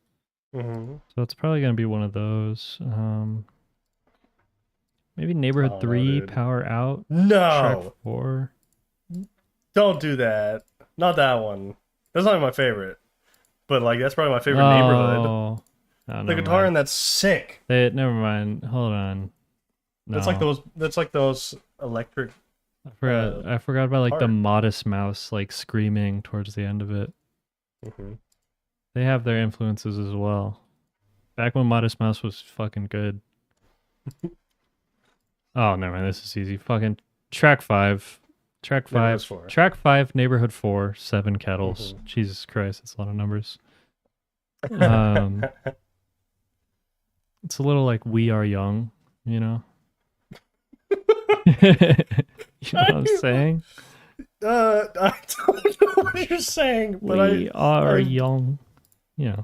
Mm-hmm.
So it's probably gonna be one of those. Maybe Neighborhood
Oh, no,
3,
dude.
Power Out, Track
No!
4.
Don't do that. Not that one. That's not even my favorite. But like that's probably my favorite neighborhood.
Oh,
The
never
guitar
mind.
in that's sick.
Never mind. Hold on. No,
That's like those electric.
I forgot about like the
part.
Modest Mouse like screaming towards the end of it.
Mm-hmm.
They have their influences as well. Back when Modest Mouse was fucking good. Oh, never mind. This is easy. Fucking track 5. Track 5.
Neighborhood's 4.
Track 5, Neighborhood 4, 7 Kettles.
Mhm.
Jesus Christ, that's a lot of numbers. It's a little like We Are Young, you know? You know what I'm saying?
I don't know what you're saying, but
We are
I-
young. Yeah.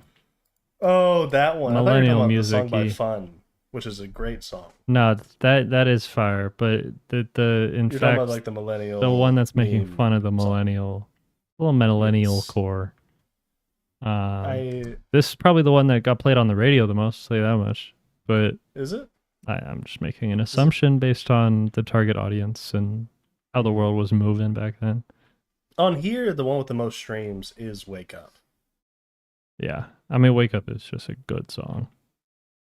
Oh, that one. I thought you were
Millennial
talking about the song by
music-y.
Fun, which is a great song.
No, that is fire, but in
You're talking
fact
about like the millennial.
the one that's making
meme
fun of the
song.
millennial millennial
It's-
core.
I
This is probably the one that got played on the radio the most, I'll say that much. But
is it?
I'm just making an assumption based on the target audience and how the world was moving back then.
On here, the one with the most streams is "Wake Up,"
Yeah. I mean, Wake Up is just a good song.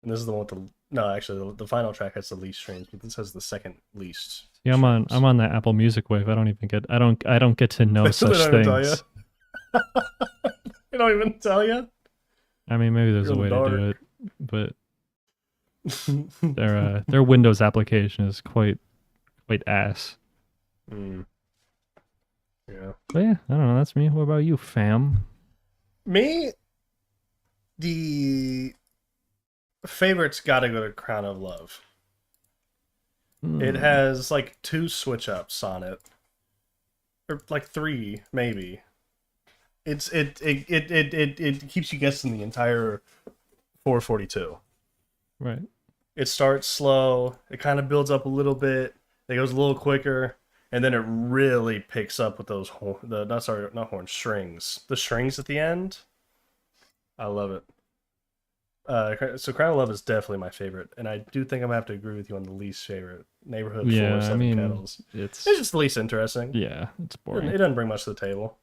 and this is the one with the no. Actually, the final track has the least streams, but this has the second least.
Yeah, I'm
streams.
on that Apple Music wave. I don't get to know
They
such
don't even tell
things.
They don't even tell you.
I mean, maybe there's
You're
a
in
way
the
to do it, but their Windows application is quite ass.
Mm. Yeah.
But yeah, I don't know. That's me. What about you, fam?
Me, the favorite's gotta go to Crown of Love. It
Hmm.
has like 2 switch ups on it, or like 3 maybe. It keeps you guessing the entire 442.
Right.
It starts slow. It kind of builds up a little bit. It goes a little quicker, and then it really picks up with those not horns, strings. The strings at the end. I love it. So Crown of Love is definitely my favorite, and I do think I'm gonna have to agree with you on the least favorite. Neighborhood
Yeah,
4,
I
7
mean,
Kettles.
it's
It's just the least interesting.
yeah, it's
It
boring.
doesn't bring much to the table.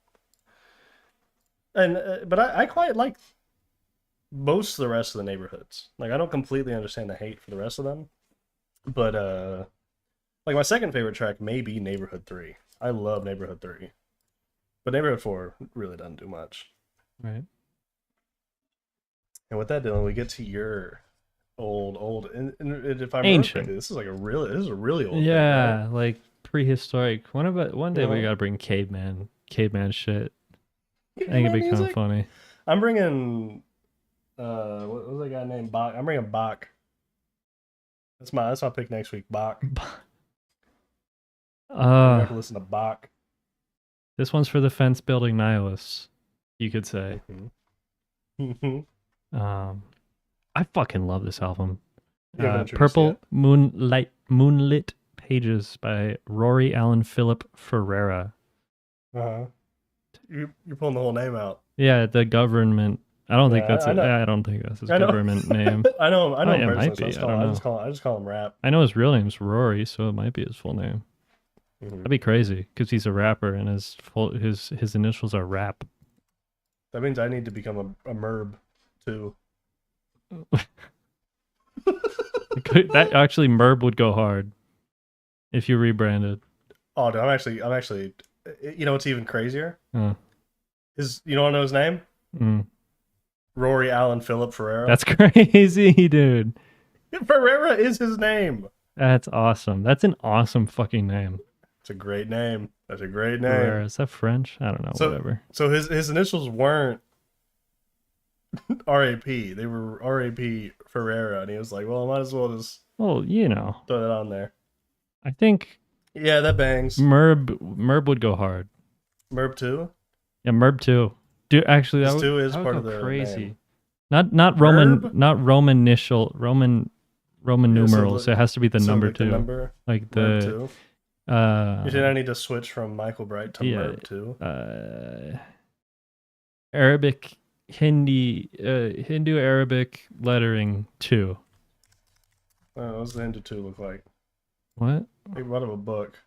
And but I quite like most of the rest of the neighborhoods. Like I don't completely understand the hate for the rest of them, but like my second favorite track may be Neighborhood 3. I love Neighborhood 3. But Neighborhood 4 really doesn't do much.
Right.
And with that, Dylan, we get to your old, and if I remember
Ancient.
correctly, this is a really old.
Yeah,
thing, right?
like prehistoric. One day we
Yeah.
gotta bring caveman shit. I think it'd
Caveman
be kind of
music?
funny.
I'm bringing. What was that guy named Bach? I'm bringing Bach. That's my pick next week. Bach. You have to listen to Bach.
This one's for the fence building nihilists, you could say. I fucking love this album.
You haven't introduced
Purple
yet.
Moonlit Pages by Rory Allen Philip Ferreira.
You're pulling the whole name out.
Yeah, the government. I don't think that's
I
it.
know.
I don't think that's his
I know.
government name.
I know.
Oh, yeah, it might
personally,
be.
so
I
I just call him Rap.
I know his real name's Rory, so it might be his full name. That'd be crazy because he's a rapper and his initials are Rap.
That means I need to become a merb too.
That actually Merb would go hard if you rebranded.
Oh, dude, I'm actually. You know what's even crazier?
Uh,
You don't know his name?
mm.
Rory Allen Philip Ferreira.
That's crazy, dude.
Ferreira is his name.
That's awesome. That's an awesome fucking name.
It's a great name. That's a great
Ferreira.
name.
Is that French? I don't know. Whatever.
So his initials weren't R.A.P. They were R.A.P. Ferreira, and he was like, "Well, I might as well just
Well,
throw that on there."
I think
Yeah, that bangs.
Merb would go hard.
Merb 2?
Yeah, Merb too. Dude, actually, that
This
would,
2 is
that would
part
go
of the
crazy.
name.
Not Roman,
Merb?
not Roman initial, Roman
Yeah,
numerals. It has to be the number
like
2.
The number,
like
Merb
the
2. You think I need to switch from Michael Bright to Merb 2?
Arabic Hindu Arabic lettering 2.
What does the Hindu 2 look like?
What?
Like, what of a book?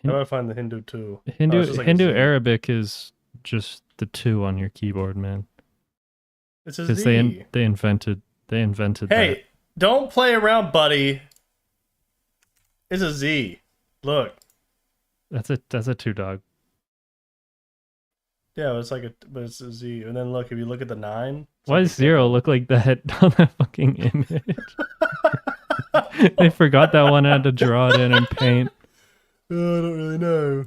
How do I find the Hindu 2?
Hindu
it's just like a
Hindu
Z.
Arabic is just the 2 on your keyboard, man.
It's a
Because
Z.
they invented
Hey, don't play around, buddy. It's a Z. Look.
that. That's a 2, dog.
Yeah, but it's a Z. And then look, if you look at the 9.
Why does 0 look like that on that fucking image? They forgot that one. I had to draw it in paint.
I don't really know.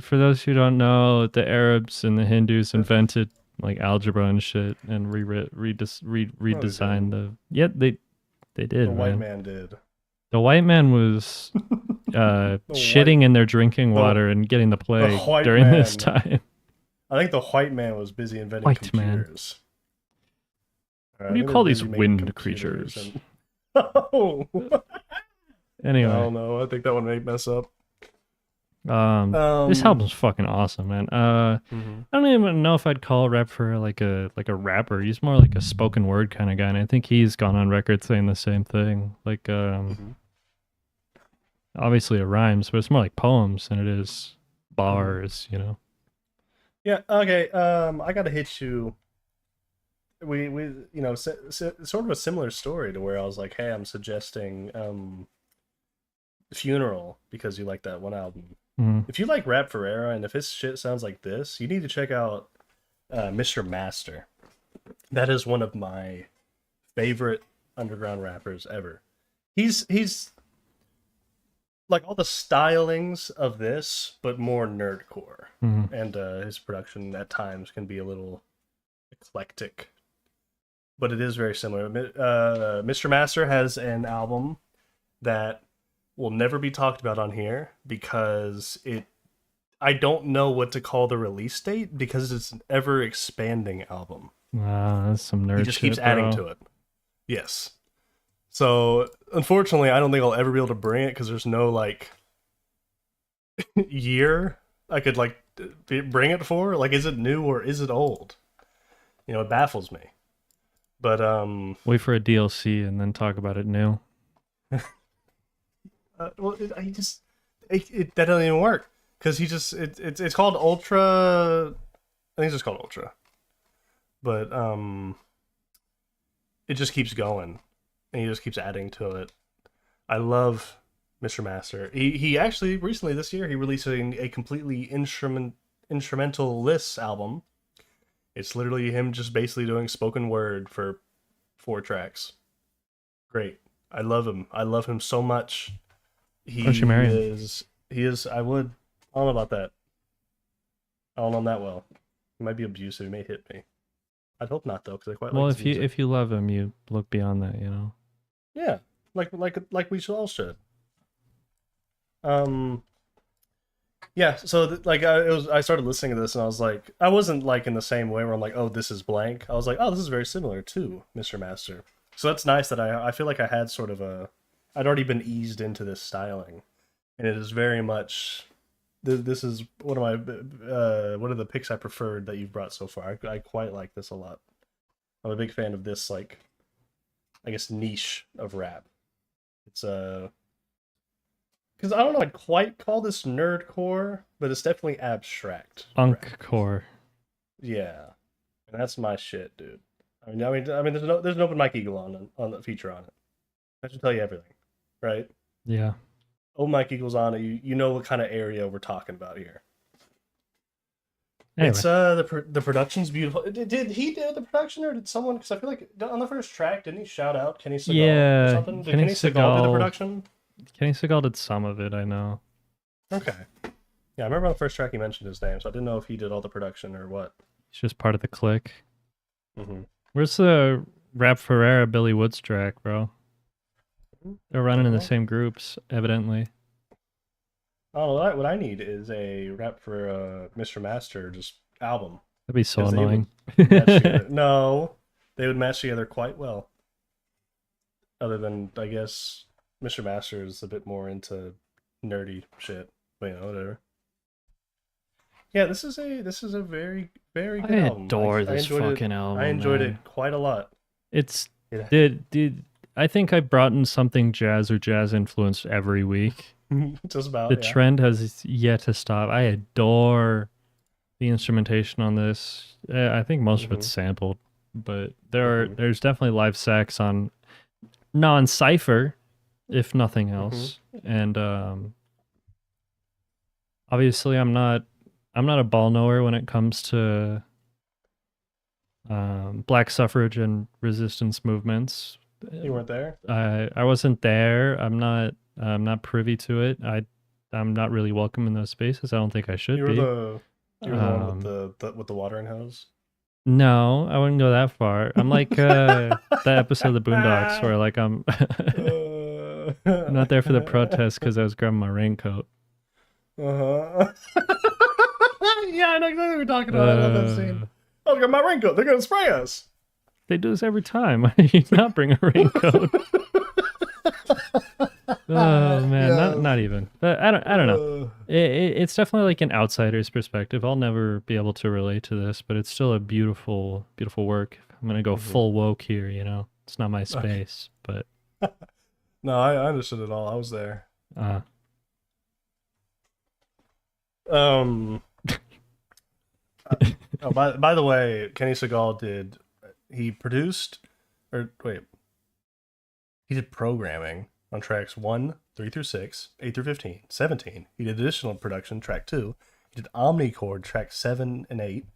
For those who don't know, the Arabs and the Hindus invented like algebra and shit, and redesigned the. Yeah, they did.
The
man.
white man did.
The white man was shitting in their drinking water and getting the plague
white
during
man.
this time.
I think the white man was busy inventing
White man.
computers.
What do you call these wind creatures?
Oh.
Anyway,
I don't know. I think that one may mess up.
this album's fucking awesome, man. I don't even know if I'd call Rap for like a rapper. He's more like a spoken word kind of guy, and I think he's gone on record saying the same thing. Like, obviously it rhymes, but it's more like poems than it is bars, you know.
Yeah. Okay. I gotta hit you. We sort of a similar story to where I was like, hey, I'm suggesting Funeral because you like that one album. If you like Rap Ferreira and if his shit sounds like this, you need to check out Mr. Master. That is one of my favorite underground rappers ever. He's like all the stylings of this, but more nerdcore. And his production at times can be a little eclectic, but it is very similar. Mr. Master has an album that will never be talked about on here because I don't know what to call the release date because it's an ever expanding album.
Wow, that's some nerd shit.
He just keeps adding to it. Yes. So unfortunately, I don't think I'll ever be able to bring it because there's no like year I could like bring it for. Like, is it new or is it old? You know, it baffles me. But
wait for a DLC and then talk about it new.
Well, that doesn't even work because it's called Ultra. I think it's just called Ultra, but it just keeps going and he just keeps adding to it. I love Mr. Master. He actually recently this year he released a completely instrumental-less album. It's literally him just basically doing spoken word for 4 tracks. Great. I love him. I love him so much. He
Why don't you marry him?
is I would. I don't know about that. I don't know him that well. He might be abusive. He may hit me. I'd hope not though, because I quite
Well,
like his music.
if you love him, you look beyond that, you know.
Yeah, like we all should. Yeah. So I started listening to this and I was like, I wasn't like in the same way where I'm like, oh, this is blank. I was like, oh, this is very similar to Mr. Master. So that's nice that I feel like I had sort of I'd already been eased into this styling, and it is very much. This is one of the picks I preferred that you've brought so far. I quite like this a lot. I'm a big fan of this, like, I guess, niche of rap. It's because I don't know, I'd quite call this nerdcore, but it's definitely abstract.
Unkcore.
Yeah, and that's my shit, dude. I mean, there's an open mic eagle on the feature on it. That should tell you everything, right?
Yeah.
Open mic eagles on it. You know what kind of area we're talking about here.
Anyway.
It's the production's beautiful. Did he do the production or did someone? Because I feel like on the first track, didn't he shout out Kenny Segal
Yeah,
or something? Did
Kenny
Kenny Segal do the
Segal-
production?
Kenny Segal did some of it, I know.
Okay. Yeah, I remember on the first track he mentioned his name, so I didn't know if he did all the production or what.
He's just part of the clique.
Mm-hmm.
Where's the Rap Ferreira Billy Woods track, bro? They're running in the same groups, evidently.
Oh, what I need is a rap for Mr. Master just album.
That'd be so
'Cause they
annoying.
would match together. No, they would match together quite well. Other than, I guess, Mr. Master is a bit more into nerdy shit, but you know, whatever. Yeah, this is a very, very good
I
album.
adore
I
this
enjoyed
fucking album.
I enjoyed
man.
it quite a lot.
It's
Yeah.
did I think I brought in something jazz or jazz influenced every week.
Just about.
The
Yeah.
trend has yet to stop. I adore the instrumentation on this. I think most of it's sampled, but there's definitely live sax on non-cipher, if nothing else. And obviously, I'm not a ball knower when it comes to black suffrage and resistance movements.
You weren't there?
I wasn't there. I'm not privy to it. I'm not really welcome in those spaces. I don't think I should
You were
be.
the one with the watering hose?
No, I wouldn't go that far. I'm like that episode of the Boondocks where like I'm not there for the protest because I was grabbing my raincoat.
Yeah, I know exactly what you're talking about. I love that scene. Oh, look at my raincoat. They're gonna spray us.
They do this every time. Why do you not bring a raincoat? Oh man,
Yeah.
not even. But I don't know. It's definitely like an outsider's perspective. I'll never be able to relate to this, but it's still a beautiful, beautiful work. I'm gonna go full woke here. You know, it's not my space, but
No, I understood it all. I was there. Oh, by the way, Kenny Segal he did programming on tracks 1, 3 through 6, 8 through 15, 17. He did additional production, track 2. He did Omnichord, track 7 and 8.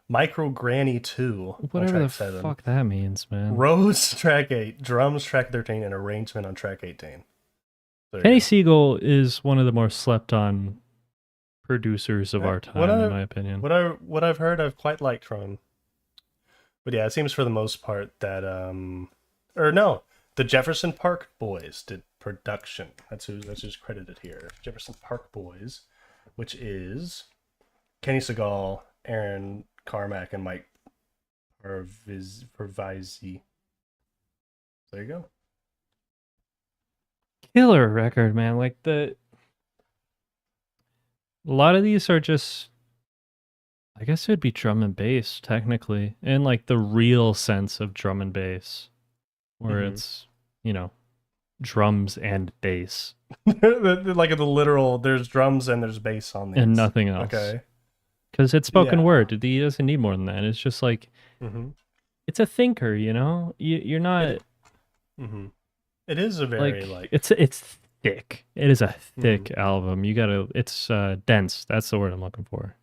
Micro Granny 2 on
whatever
track
the
7.
fuck that means, man.
Rhodes, track 8. Drums, track 13. And arrangement on track 18.
Kenny Segal is one of the more slept on producers of our time, in my opinion.
What I've heard, I've quite liked from him. But yeah, it seems for the most part that the Jefferson Park Boys did production. That's who's credited here. Jefferson Park Boys, which is Kenny Segal, Aaron Carmack, and Mike Pervisi. There you go.
Killer record, man. Like a lot of these are just, I guess it would be drum and bass technically, in like the real sense of drum and bass, where it's, you know, drums and bass.
Like the literal, there's drums and there's bass on these.
And nothing else.
Okay.
Because it's spoken word. He doesn't need more than that. It's just like, it's a thinker, you know? You're not...
It is a very, like...
It's thick. It is a thick album. You gotta. It's dense. That's the word I'm looking for.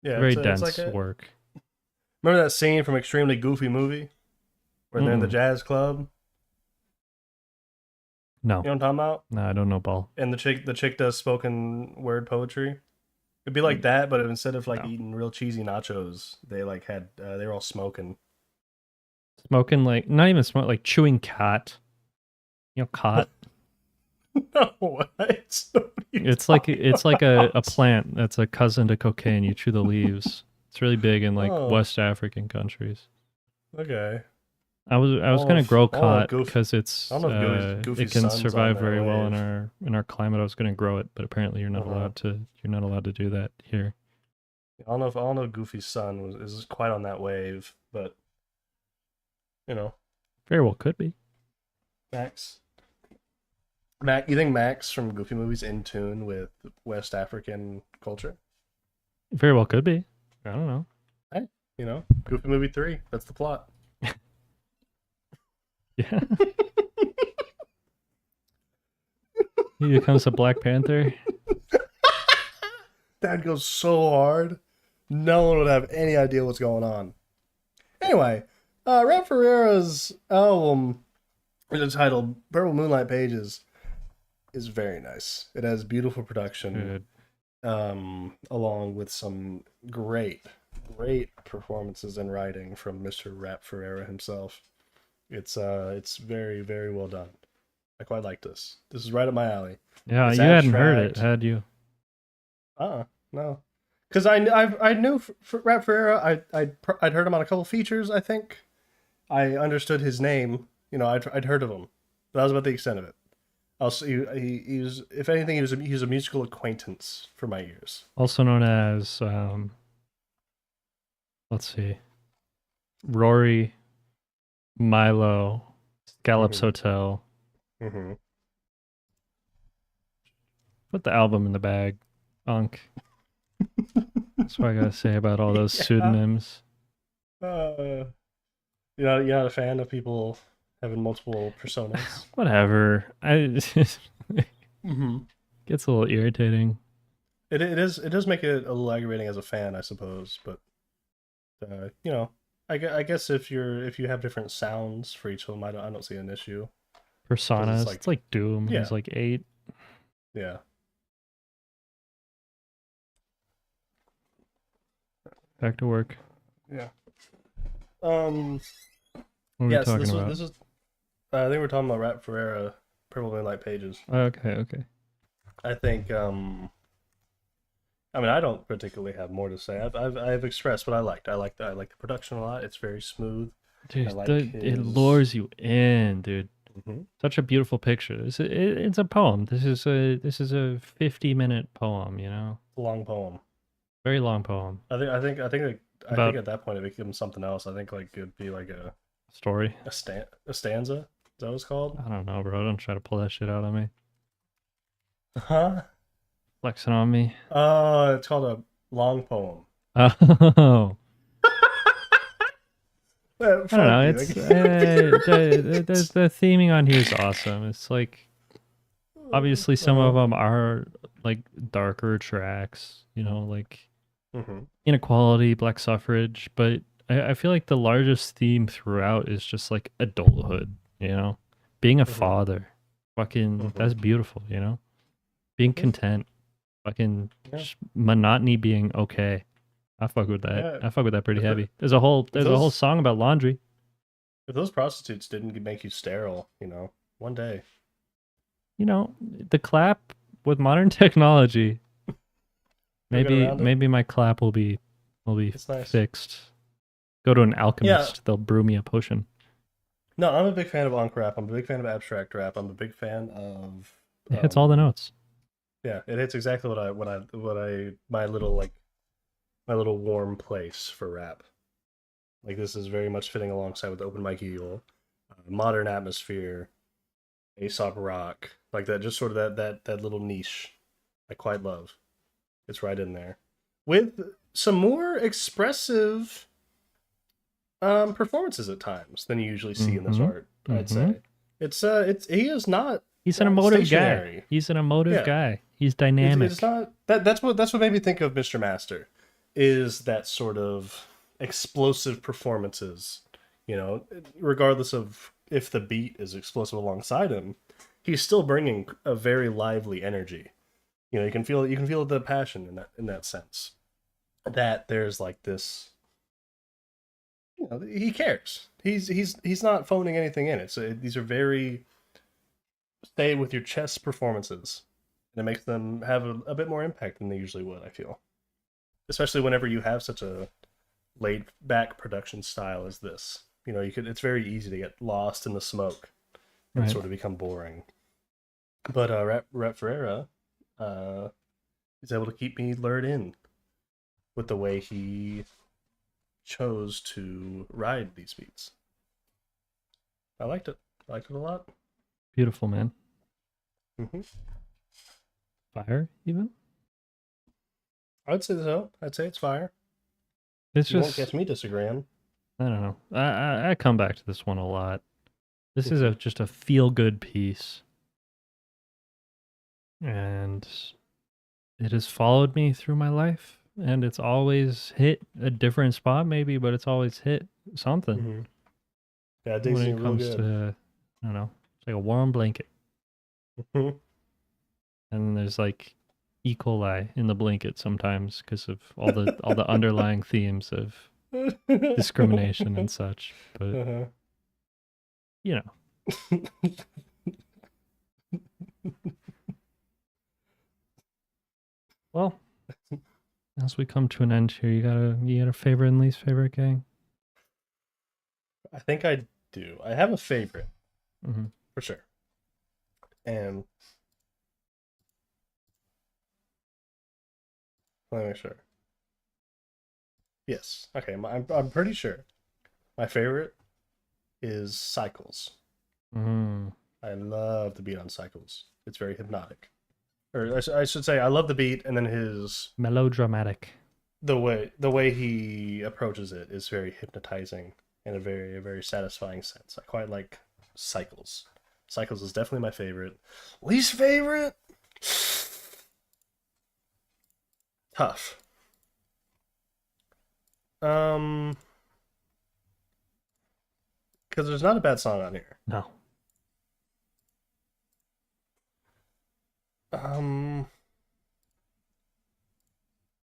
Yeah,
Very
it's
dense
like
work.
Remember that scene from Extremely Goofy Movie where they're in the jazz club?
No.
You know what I'm talking about?
No, I don't know, Ball.
And the chick does spoken word poetry. It'd be like that, but instead of like eating real cheesy nachos, they like had they were all smoking.
Smoking like not even smoke, like chewing cot. You know, cot.
No, what?
It's like a plant that's a cousin to cocaine. You chew the leaves. It's really big in like West African countries.
Okay.
I was gonna grow cot because it
Goofy's
can
son's
survive
on that
very well
wave.
in our climate. I was gonna grow it, but apparently you're not allowed to do that here.
I don't know if Goofy's son is quite on that wave, but you know,
very well could be.
You think Max from Goofy Movie's in tune with West African culture?
Very well could be. I don't know.
Hey, you know, Goofy Movie 3. That's the plot.
Yeah. He becomes a Black Panther.
That goes so hard. No one would have any idea what's going on. Anyway, R.A.P. Ferreira's album, entitled Purple Moonlight Pages, is very nice. It has beautiful production, along with some great performances and writing from Mr. R.A.P. Ferreira himself. It's very, very well done. I quite like this. This is right up my alley.
Yeah,
it's
you hadn't heard it, had you?
No. Because I knew R.A.P. Ferreira. I'd heard him on a couple features. I think I understood his name. You know, I'd heard of him. But that was about the extent of it. Also, he was, if anything, he was a musical acquaintance for my ears.
Also known as let's see, Rory, Milo, Scallops Hotel. Put the album in the bag, Unk. That's what I gotta say about all those pseudonyms.
You're not a fan of people having multiple personas?
Whatever. Gets a little irritating.
It does make it a little aggravating as a fan, I suppose. But you know, I guess if you have different sounds for each of them, I don't see an issue.
Personas. It's like Doom. Yeah. He's like 8.
Yeah.
Back to work.
Yeah.
What are we talking about?
This is. I think we're talking about R.A.P. Ferreira, Purple Moonlight Pages.
Okay.
I think. I mean, I don't particularly have more to say. I've expressed what I liked. I like the production a lot. It's very smooth.
Dude, it lures you in, dude. Such a beautiful picture. It's a poem. This is a 50-minute poem. You know,
long poem. Very
long poem.
I think at that point it becomes something else. I think like it'd be like a
story,
a stanza. Is that what it's called?
I don't know, bro. Don't try to pull that shit out on me.
Huh?
Flexing on me.
It's called a long poem.
Oh. I don't know. It's the theming on here is awesome. It's like obviously some of them are like darker tracks, you know, like inequality, black suffrage, but I feel like the largest theme throughout is just like adulthood, you know, being a father. Fucking that's beautiful, you know, being content, fucking just monotony being okay. I fuck with that. Yeah. I fuck with that pretty heavy. There's a whole song about laundry.
If those prostitutes didn't make you sterile, you know, one day.
You know, the clap with modern technology. Maybe my clap will be fixed. Go to an alchemist. Yeah. They'll brew me a potion.
No, I'm a big fan of Ankh rap. I'm a big fan of abstract rap. I'm a big fan of.
It hits all the notes.
Yeah, it hits exactly my little warm place for rap. Like this is very much fitting alongside with Open Mike Eagle, modern atmosphere, Aesop rock, like that. Just sort of that little niche, I quite love. It's right in there with some more expressive performances at times than you usually see in this art. I'd say he is not
He's an emotive guy.
stationary.
He's an emotive
Yeah.
guy. He's dynamic.
It's not that's what made me think of Mr. Master, is that sort of explosive performances. You know, regardless of if the beat is explosive alongside him, he's still bringing a very lively energy. You know, you can feel the passion in that sense. That there's like this, you know, he cares. He's not phoning anything in. These are very stay with your chest performances, and it makes them have a bit more impact than they usually would, I feel. Especially whenever you have such a laid back production style as this. You know, it's very easy to get lost in the smoke and
Right.
sort of become boring. But R.A.P. Ferreira is able to keep me lured in with the way he chose to ride these beats. I liked it. I liked it a lot.
Beautiful, man.
Mm-hmm.
Fire, even?
I'd say so. I'd say it's fire.
It's
You won't
just,
catch me disagreeing.
I don't know. I come back to this one a lot. This is just a feel-good piece. And it has followed me through my life. And it's always hit a different spot, maybe, but it's always hit something.
Mm-hmm. Yeah, it digs
When
in
it
real
comes
good.
to, I don't know, it's like a warm blanket.
Mhm.
And there's like E. coli in the blanket sometimes because of all the underlying themes of discrimination and such. But
Uh-huh.
you know, well, as we come to an end here, you got a favorite and least favorite, gang?
I think I do. I have a favorite
Mm-hmm.
for sure, and let me make sure. Yes. Okay. I'm pretty sure my favorite is Cycles.
Mm.
I love the beat on Cycles. It's very hypnotic. Or I should say, I love the beat, and then
Melodramatic.
the way he approaches it is very hypnotizing in a very satisfying sense. I quite like Cycles. Cycles is definitely my favorite. Least favorite? Tough. Because there's not a bad song on here.
No.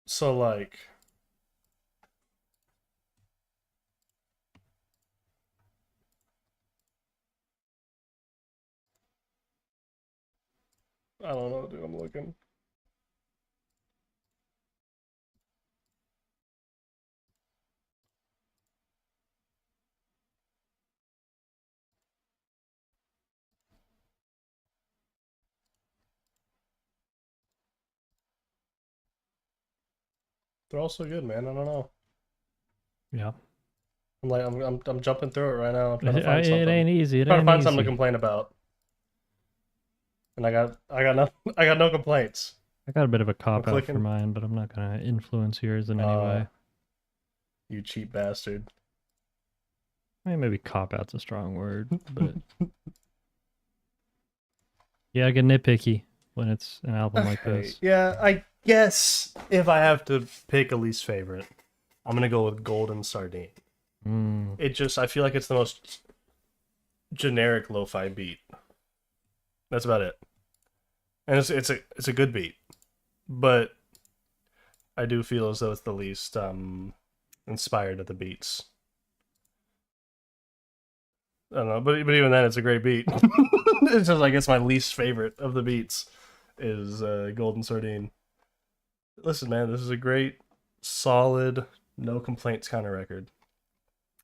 So like, I don't know, dude. I'm looking. They're all so good, man. I don't know.
Yeah.
I'm jumping through it right now. I'm trying to find
It
something.
ain't easy. It
Trying to
ain't
find
easy.
something to complain about. And I got no complaints.
I got a bit of a cop out for
clicking.
mine, but I'm not gonna influence yours in any way.
You cheap bastard.
I mean, maybe cop out's a strong word, but yeah, I get nitpicky when it's an album like
Okay,
this.
yeah, I guess if I have to pick a least favorite, I'm gonna go with Golden Sardine.
Mm.
I feel like it's the most generic lo-fi beat. That's about it. And it's a good beat, but I do feel as though it's the least inspired of the beats. I don't know, but even then, it's a great beat. It's just like it's my least favorite of the beats is Golden Sardine. Listen, man, this is a great, solid, no complaints kind of record.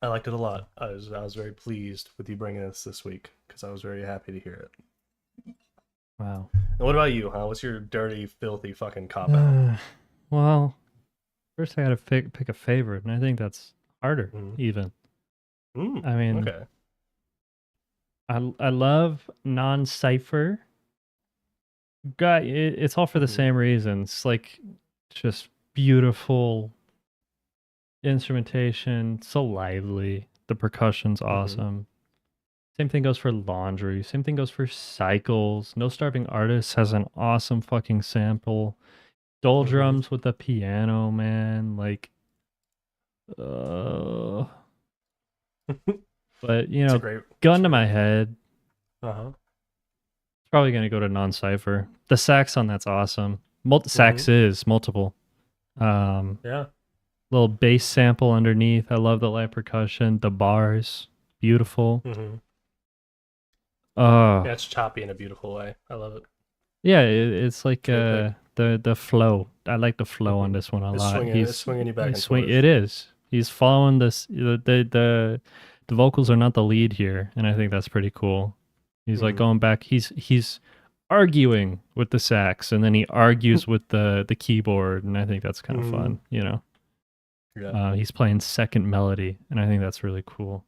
I liked it a lot. I was very pleased with you bringing this week because I was very happy to hear it.
Wow.
And what about you, huh? What's your dirty, filthy fucking cop out?
Well, first I gotta pick a favorite, and I think that's harder,
Mhm.
even.
Mm,
I mean,
okay.
I love non-cipher. It's all for the
Mhm.
same reasons. Like, just beautiful instrumentation, so lively. The percussion's awesome. Same thing goes for Laundry. Same thing goes for Cycles. No Starving Artist has an awesome fucking sample. Doldrums with the piano, man. Like, but you
It's a
know,
great
gun to my head,
Uh-huh.
it's probably gonna go to Non-Cypher. The sax on that's awesome. Sax is multiple.
Yeah.
Little bass sample underneath. I love the light percussion. The bars, beautiful.
Mm-hmm.
Uh,
Yeah, it's choppy in a beautiful way. I love it.
yeah, it's like
Good
the flow. I like the flow on this one a
It's
lot.
it's swinging you back and forth.
It is. He's following this. The vocals are not the lead here, and I think that's pretty cool. He's like going back. He's arguing with the sax, and then he argues with the keyboard, and I think that's kind of fun. You know.
Yeah.
He's playing second melody, and I think that's really cool.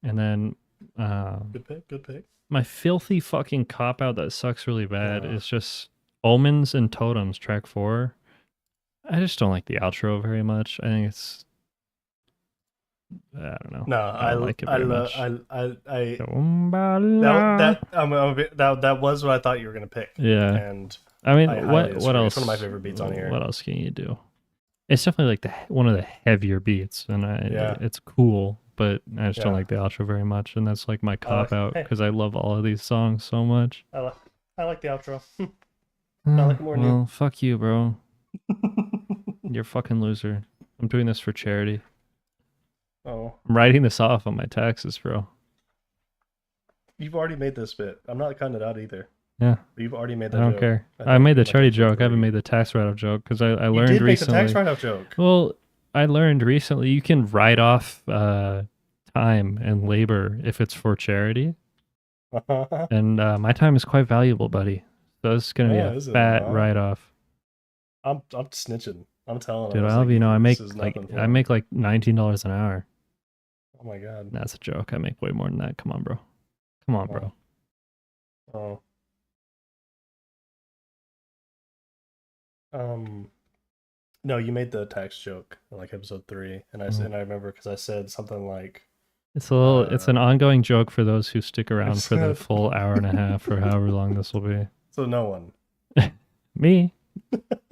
And then,
Good pick.
my filthy fucking cop out that sucks really bad is just Omens and Totems, track 4. I just don't like the outro very much. I think it's, I don't know.
No,
I don't like it very much.
That was what I thought you were gonna pick.
Yeah.
And
I mean,
what
else?
It's one of my favorite beats on here.
What else can you do? It's definitely like one of the heavier beats, and it's cool, but I just don't like the outro very much, and that's like my cop out because I love all of these songs so much.
I like the outro. I like it more than you.
Well, fuck you, bro. You're a fucking loser. I'm doing this for charity.
Oh,
I'm writing this off on my taxes, bro.
you've already made this bit. I'm not cutting it out either.
Yeah.
You've already made that
I don't
joke.
care. I made the charity joke. I haven't made the tax write-off joke because I learned
You did
recently.
make the tax write-off joke.
Well, I learned recently you can write off time and labor if it's for charity. And my time is quite valuable, buddy. So it's gonna be a fat write-off.
I'm snitching. I'm telling.
Dude, I'll have you know, I make like $19 an hour.
Oh my god.
That's a joke. I make way more than that. Come on, bro. Come on, bro.
Oh. No, you made the tax joke in like episode 3, and I remember because I said something like,
it's a little. It's an ongoing joke for those who stick around for the full hour and a half or however long this will be.
So no one.
Me.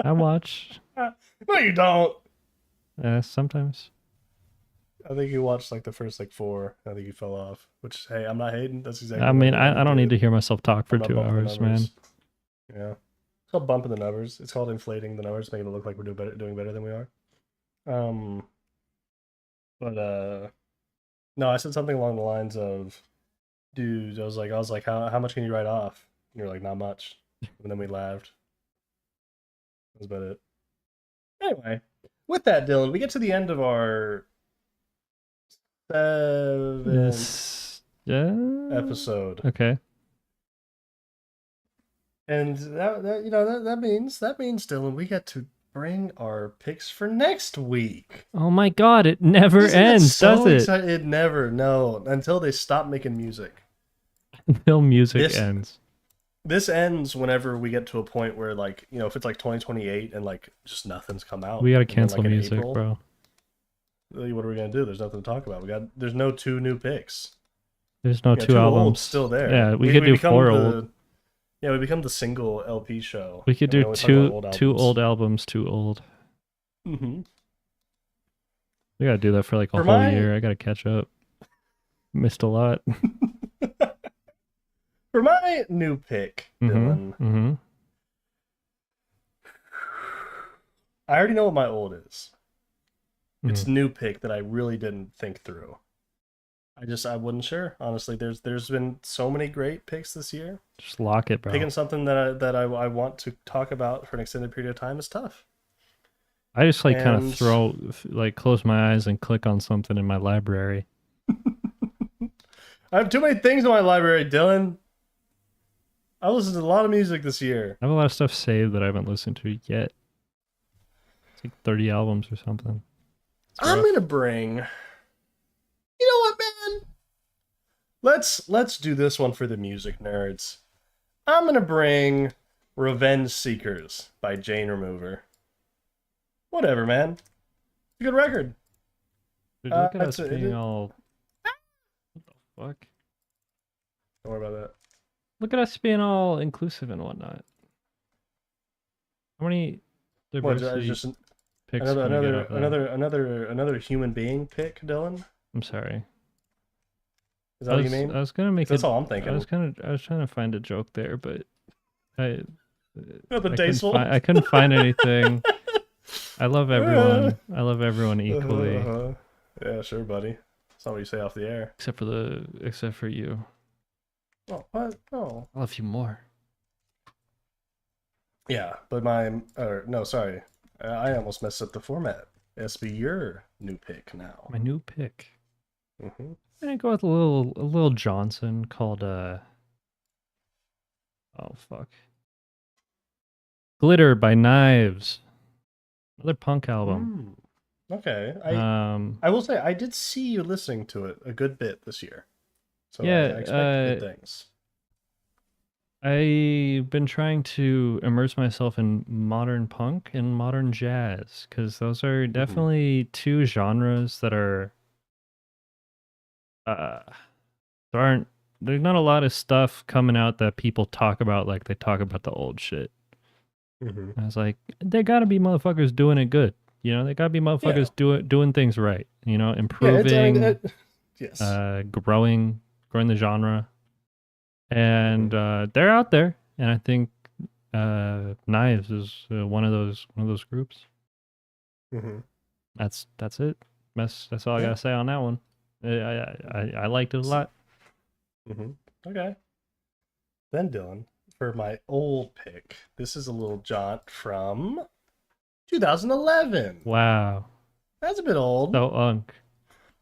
I watch.
No, you don't.
Sometimes.
I think you watched like the first like 4. I think you fell off. Which, hey, I'm not hating. That's exactly.
I mean, I don't need to hear myself talk for 2 hours, man.
Yeah, it's called bumping the numbers. It's called inflating the numbers, making it look like we're doing better than we are. No, I said something along the lines of, dude, I was like, how much can you write off? And you're like, not much. And then we laughed. That was about it. Anyway, with that, Dylan, we get to the end of our 7th episode.
Okay.
And that means Dylan, we get to bring our picks for next week.
Oh my god, it never ends, does it?
It never, no, until they stop making music.
Until music ends.
This ends whenever we get to a point where, like, you know, if it's like 2028 and like just nothing's come out.
We gotta cancel
like
music,
April,
bro.
What are we gonna do? There's nothing to talk about. There's no 2 new picks.
There's no 2 albums
old still there.
Yeah, we could do 4 old.
Yeah, we become the single LP show.
We could do two old albums, 2 old.
Mm-hmm.
We gotta do that for like a whole year. I gotta catch up. Missed a lot.
For my new pick, Dylan, I already know what my old is. It's new pick that I really didn't think through. I wasn't sure. Honestly, there's been so many great picks this year.
Just lock it, bro.
Picking something that I want to talk about for an extended period of time is tough.
I just like kind of close my eyes and click on something in my library.
I have too many things in my library, Dylan. I listened to a lot of music this year.
I have a lot of stuff saved that I haven't listened to yet. It's like 30 albums or something.
I'm gonna bring. You know what, man? Let's do this one for the music nerds. I'm gonna bring "Revenge Seekers" by Jane Remover. Whatever, man. It's a good record.
Dude, look at us being all. What the fuck?
Don't worry about that.
Look at us being all inclusive and whatnot. How many
What?
diversity
Just
picks can we get up there?
another human being pick, Dylan?
I'm sorry.
Is that what you mean?
I was gonna make
That's
it.
all I'm thinking.
I was trying to find a joke there, but I
Nothing tasteful.
I couldn't find anything. I love everyone. I love everyone equally,
Yeah, sure, buddy. That's not what you say off the air.
except for you.
Oh, what? Oh.
I love you more.
Yeah, but no, sorry. I almost messed up the format. It has to be your new pick now.
My new pick.
Mm-hmm.
I'm gonna go with a little Johnson called oh fuck. Glitter by Knives. Another punk album.
Okay. I will say I did see you listening to it a good bit this year. So
yeah,
I expect good things.
I've been trying to immerse myself in modern punk and modern jazz because those are definitely two genres that are there's not a lot of stuff coming out that people talk about like they talk about the old shit. I was like, there gotta be motherfuckers doing it good. You know, there gotta be motherfuckers doing things right. You know, improving,
yes,
growing the genre. And they're out there, and I think Knives is one of those groups. That's it. That's all I gotta say on that one. I liked it a lot.
Okay. Then Dylan, for my old pick, this is a little jaunt from 2011.
Wow,
that's a bit old.
So unk.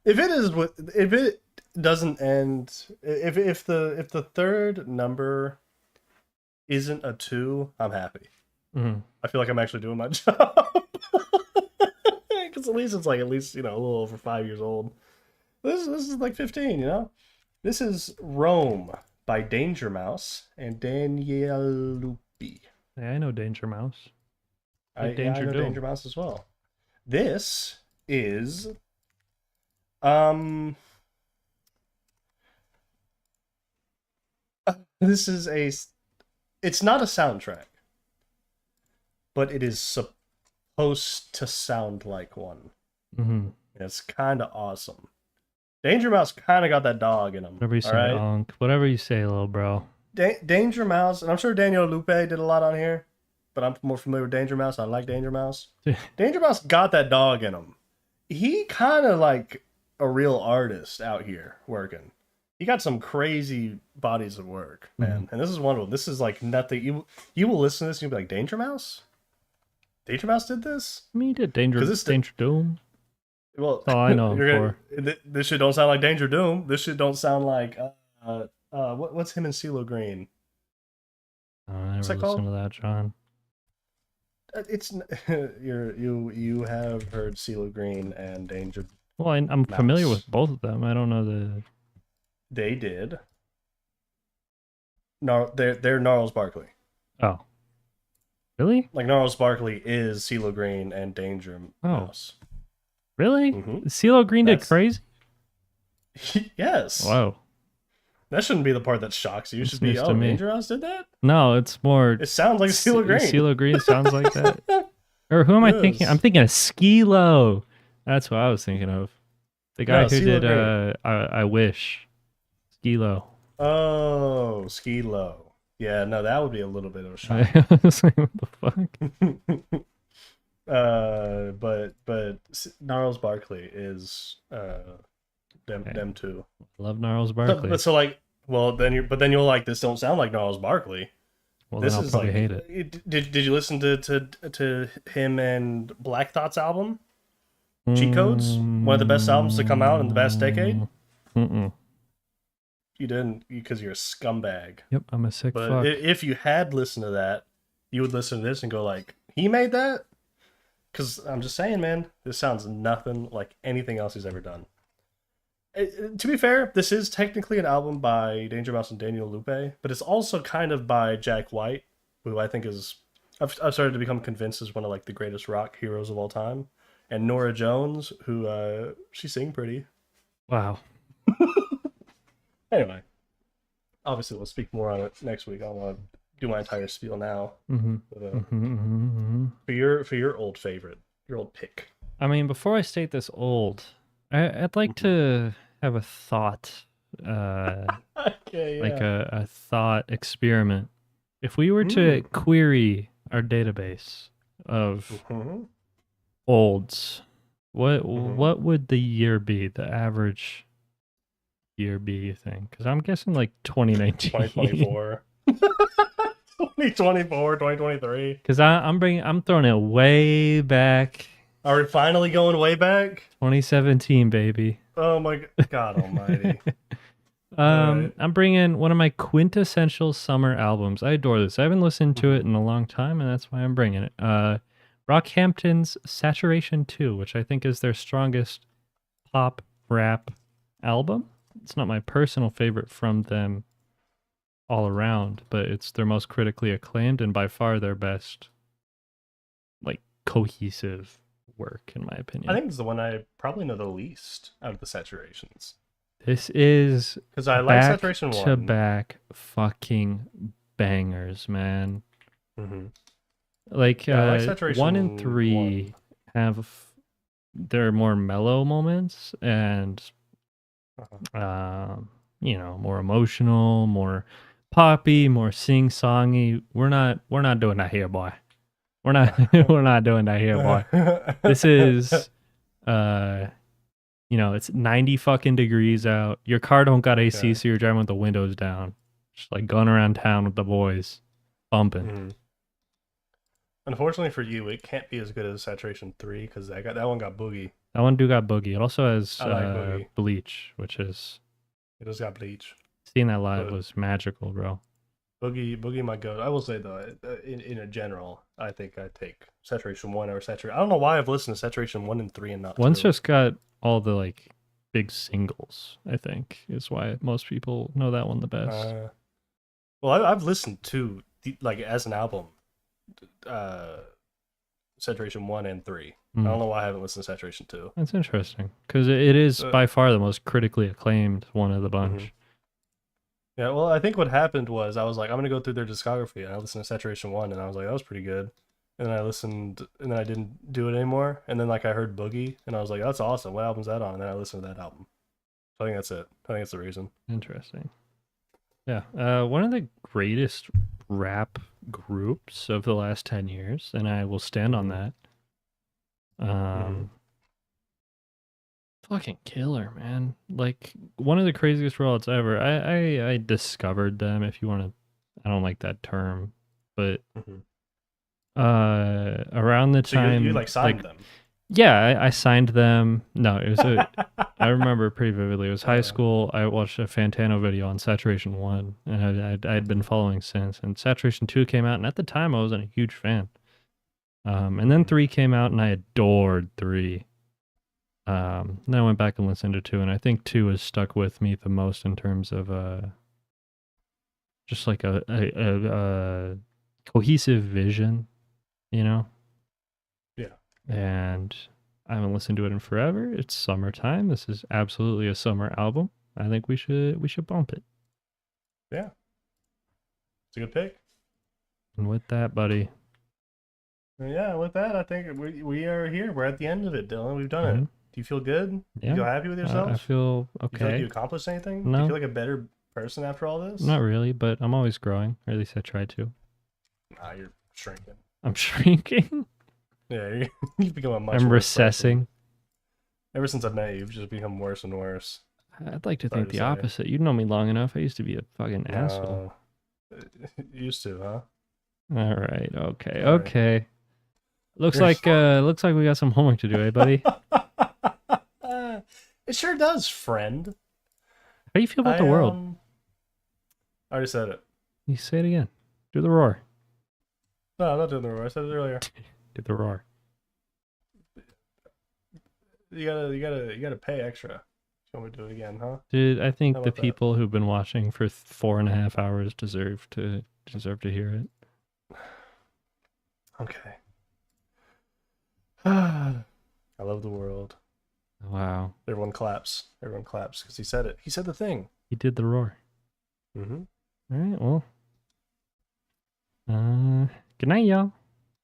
If it doesn't end, if the third number isn't a 2, I'm happy. I feel like I'm actually doing my job. Because at least it's like a little over 5 years old. This is like 15, you know. This is Rome by Danger Mouse and Daniel Lupi.
Yeah, I know Danger Mouse.
I know Danger Mouse as well. This is it's not a soundtrack, but it is supposed to sound like one. It's kind of awesome. Danger Mouse kind of got that dog in him.
Whatever you say, Unk. Whatever you say, little bro.
Danger Mouse, and I'm sure Daniel Lupe did a lot on here, but I'm more familiar with Danger Mouse. I like Danger Mouse. Danger Mouse got that dog in him. He kind of like a real artist out here working. He got some crazy bodies of work, man. And this is one of them. This is like nothing. You will listen to this and you'll be like, Danger Mouse? Danger Mouse did this?
I mean, he did Danger Doom.
Well,
that's all I know him for.
This shit don't sound like Danger Doom. This shit don't sound like what's him and CeeLo Green?
I never listened to that, John.
It's you have heard CeeLo Green and Danger.
Well, I'm familiar with both of them. I don't know
They did. No, they're Gnarls Barkley.
Oh, really?
Like Gnarls Barkley is CeeLo Green and Danger Mouse.
Really? CeeLo Green did Crazy?
Yes.
Wow.
That shouldn't be the part that shocks you. It should be, Danger Mouse did that?
No, it's more...
It sounds like CeeLo Green.
CeeLo Green sounds like that. Or who am I thinking? I'm thinking of Skee-Lo. That's what I was thinking of. The guy who did I Wish. Skee-Lo.
Oh, Skee-Lo. Yeah, no, that would be a little bit of a shock.
I was like, what the fuck?
But Gnarls Barkley is them too.
Love Gnarls Barkley.
Then you'll like this. Don't sound like Gnarls Barkley.
Well, this is probably hate it.
Did you listen to him and Black Thought's album? Cheat Codes, one of the best albums to come out in the past decade. You didn't, because you're a scumbag.
Yep, I'm a sick fuck.
If you had listened to that, you would listen to this and go like, he made that? Because I'm just saying, man, this sounds nothing like anything else he's ever done. To be fair, this is technically an album by Danger Mouse and Daniel Lupe, but it's also kind of by Jack White, who I think is... I've started to become convinced is one of like the greatest rock heroes of all time. And Norah Jones, who she sing pretty.
Wow.
Anyway, obviously we'll speak more on it next week. I don't want to do my entire spiel now.
Mm-hmm.
But, for your old favorite, your old pick.
I mean, before I state this old, I'd like to have a thought,
Okay,
like
yeah.
a thought experiment. If we were to query our database of olds, what would the year be? The average year be, you think? Because I'm guessing like 2019.
2024. 2024, 2023.
Because I'm throwing it way back.
Are we finally going way back?
2017, baby.
Oh my God almighty.
I'm bringing one of my quintessential summer albums. I adore this. I haven't listened to it in a long time, and that's why I'm bringing it. Rockhampton's Saturation 2, which I think is their strongest pop rap album. It's not my personal favorite from them all around, but it's their most critically acclaimed and by far their best, like, cohesive work, in my opinion.
I think it's the one I probably know the least out of the Saturations.
This is
because I like Saturation 1.
To back fucking bangers, man. Like,
I like Saturation
1 and 3 have their more mellow moments and you know, more emotional, more poppy, more sing-songy. We're not doing that here, boy. We're not doing that here, boy. This is you know, it's 90 fucking degrees out. Your car don't got AC, so you're driving with the windows down. Just like going around town with the boys, bumping.
Unfortunately for you, it can't be as good as Saturation 3 because that one got Boogie.
That one got Boogie. It also has
like
Bleach, which is...
It does got Bleach.
Seeing that live was magical, bro.
Boogie my goat. I will say though, in a general, I think I take Saturation 1 over Saturation. I don't know why I've listened to Saturation 1 and 3 and not
1's
2.
just got all the like big singles, I think, is why most people know that one the best.
Well, I've listened to like as an album, Saturation 1 and 3. I don't know why I haven't listened to Saturation 2.
That's interesting because it is by far the most critically acclaimed one of the bunch.
Yeah, well, I think what happened was I was like, I'm gonna go through their discography, and I listened to Saturation 1, and I was like, that was pretty good. And then I listened, and then I didn't do it anymore. And then like I heard Boogie, and I was like, that's awesome. What album's that on? And then I listened to that album. So I think that's it. I think that's the reason.
Interesting. Yeah, one of the greatest rap groups of the last 10 years, and I will stand on that. Fucking killer, man. Like, one of the craziest rollouts ever. I discovered them, if you want to... I don't like that term, but around the time...
So you like signed them?
Yeah, I signed them. No, it was I remember pretty vividly. It was high school. I watched a Fantano video on Saturation 1, and I'd been following since. And Saturation 2 came out, and at the time, I wasn't a huge fan. And then 3 came out, and I adored 3. Then I went back and listened to 2, and I think 2 has stuck with me the most in terms of just like a cohesive vision, you know?
Yeah.
And I haven't listened to it in forever. It's summertime. This is absolutely a summer album. I think we should bump it.
Yeah. It's a good pick.
And with that, buddy.
Yeah, with that, I think we are here. We're at the end of it, Dylan. We've done it. Do you feel good?
Yeah.
You feel happy with yourself?
I feel okay.
You feel like you accomplished anything?
No.
Do you feel like a better person after all this?
Not really, but I'm always growing. Or at least I try to.
Nah, you're shrinking.
I'm shrinking?
Yeah, you've become a much
I'm
worse
recessing.
person. Ever since I've met you, you've just become worse and worse.
I'd like to think the opposite. You know me long enough. I used to be a fucking asshole.
Used to, huh?
All right. Okay. Sorry. Okay. Looks like we got some homework to do, eh, buddy?
It sure does, friend.
How do you feel about the world?
I already said it.
You say it again. Do the roar.
No, I'm not doing the roar. I said it earlier.
Do the roar.
You gotta pay extra. You want me to do it again, huh?
Dude, I think the people who've been watching for 4.5 hours deserve to hear it.
Okay. I love the world.
Wow.
Everyone claps. Everyone claps because he said it. He said the thing.
He did the roar. All right. Well. Good night, y'all.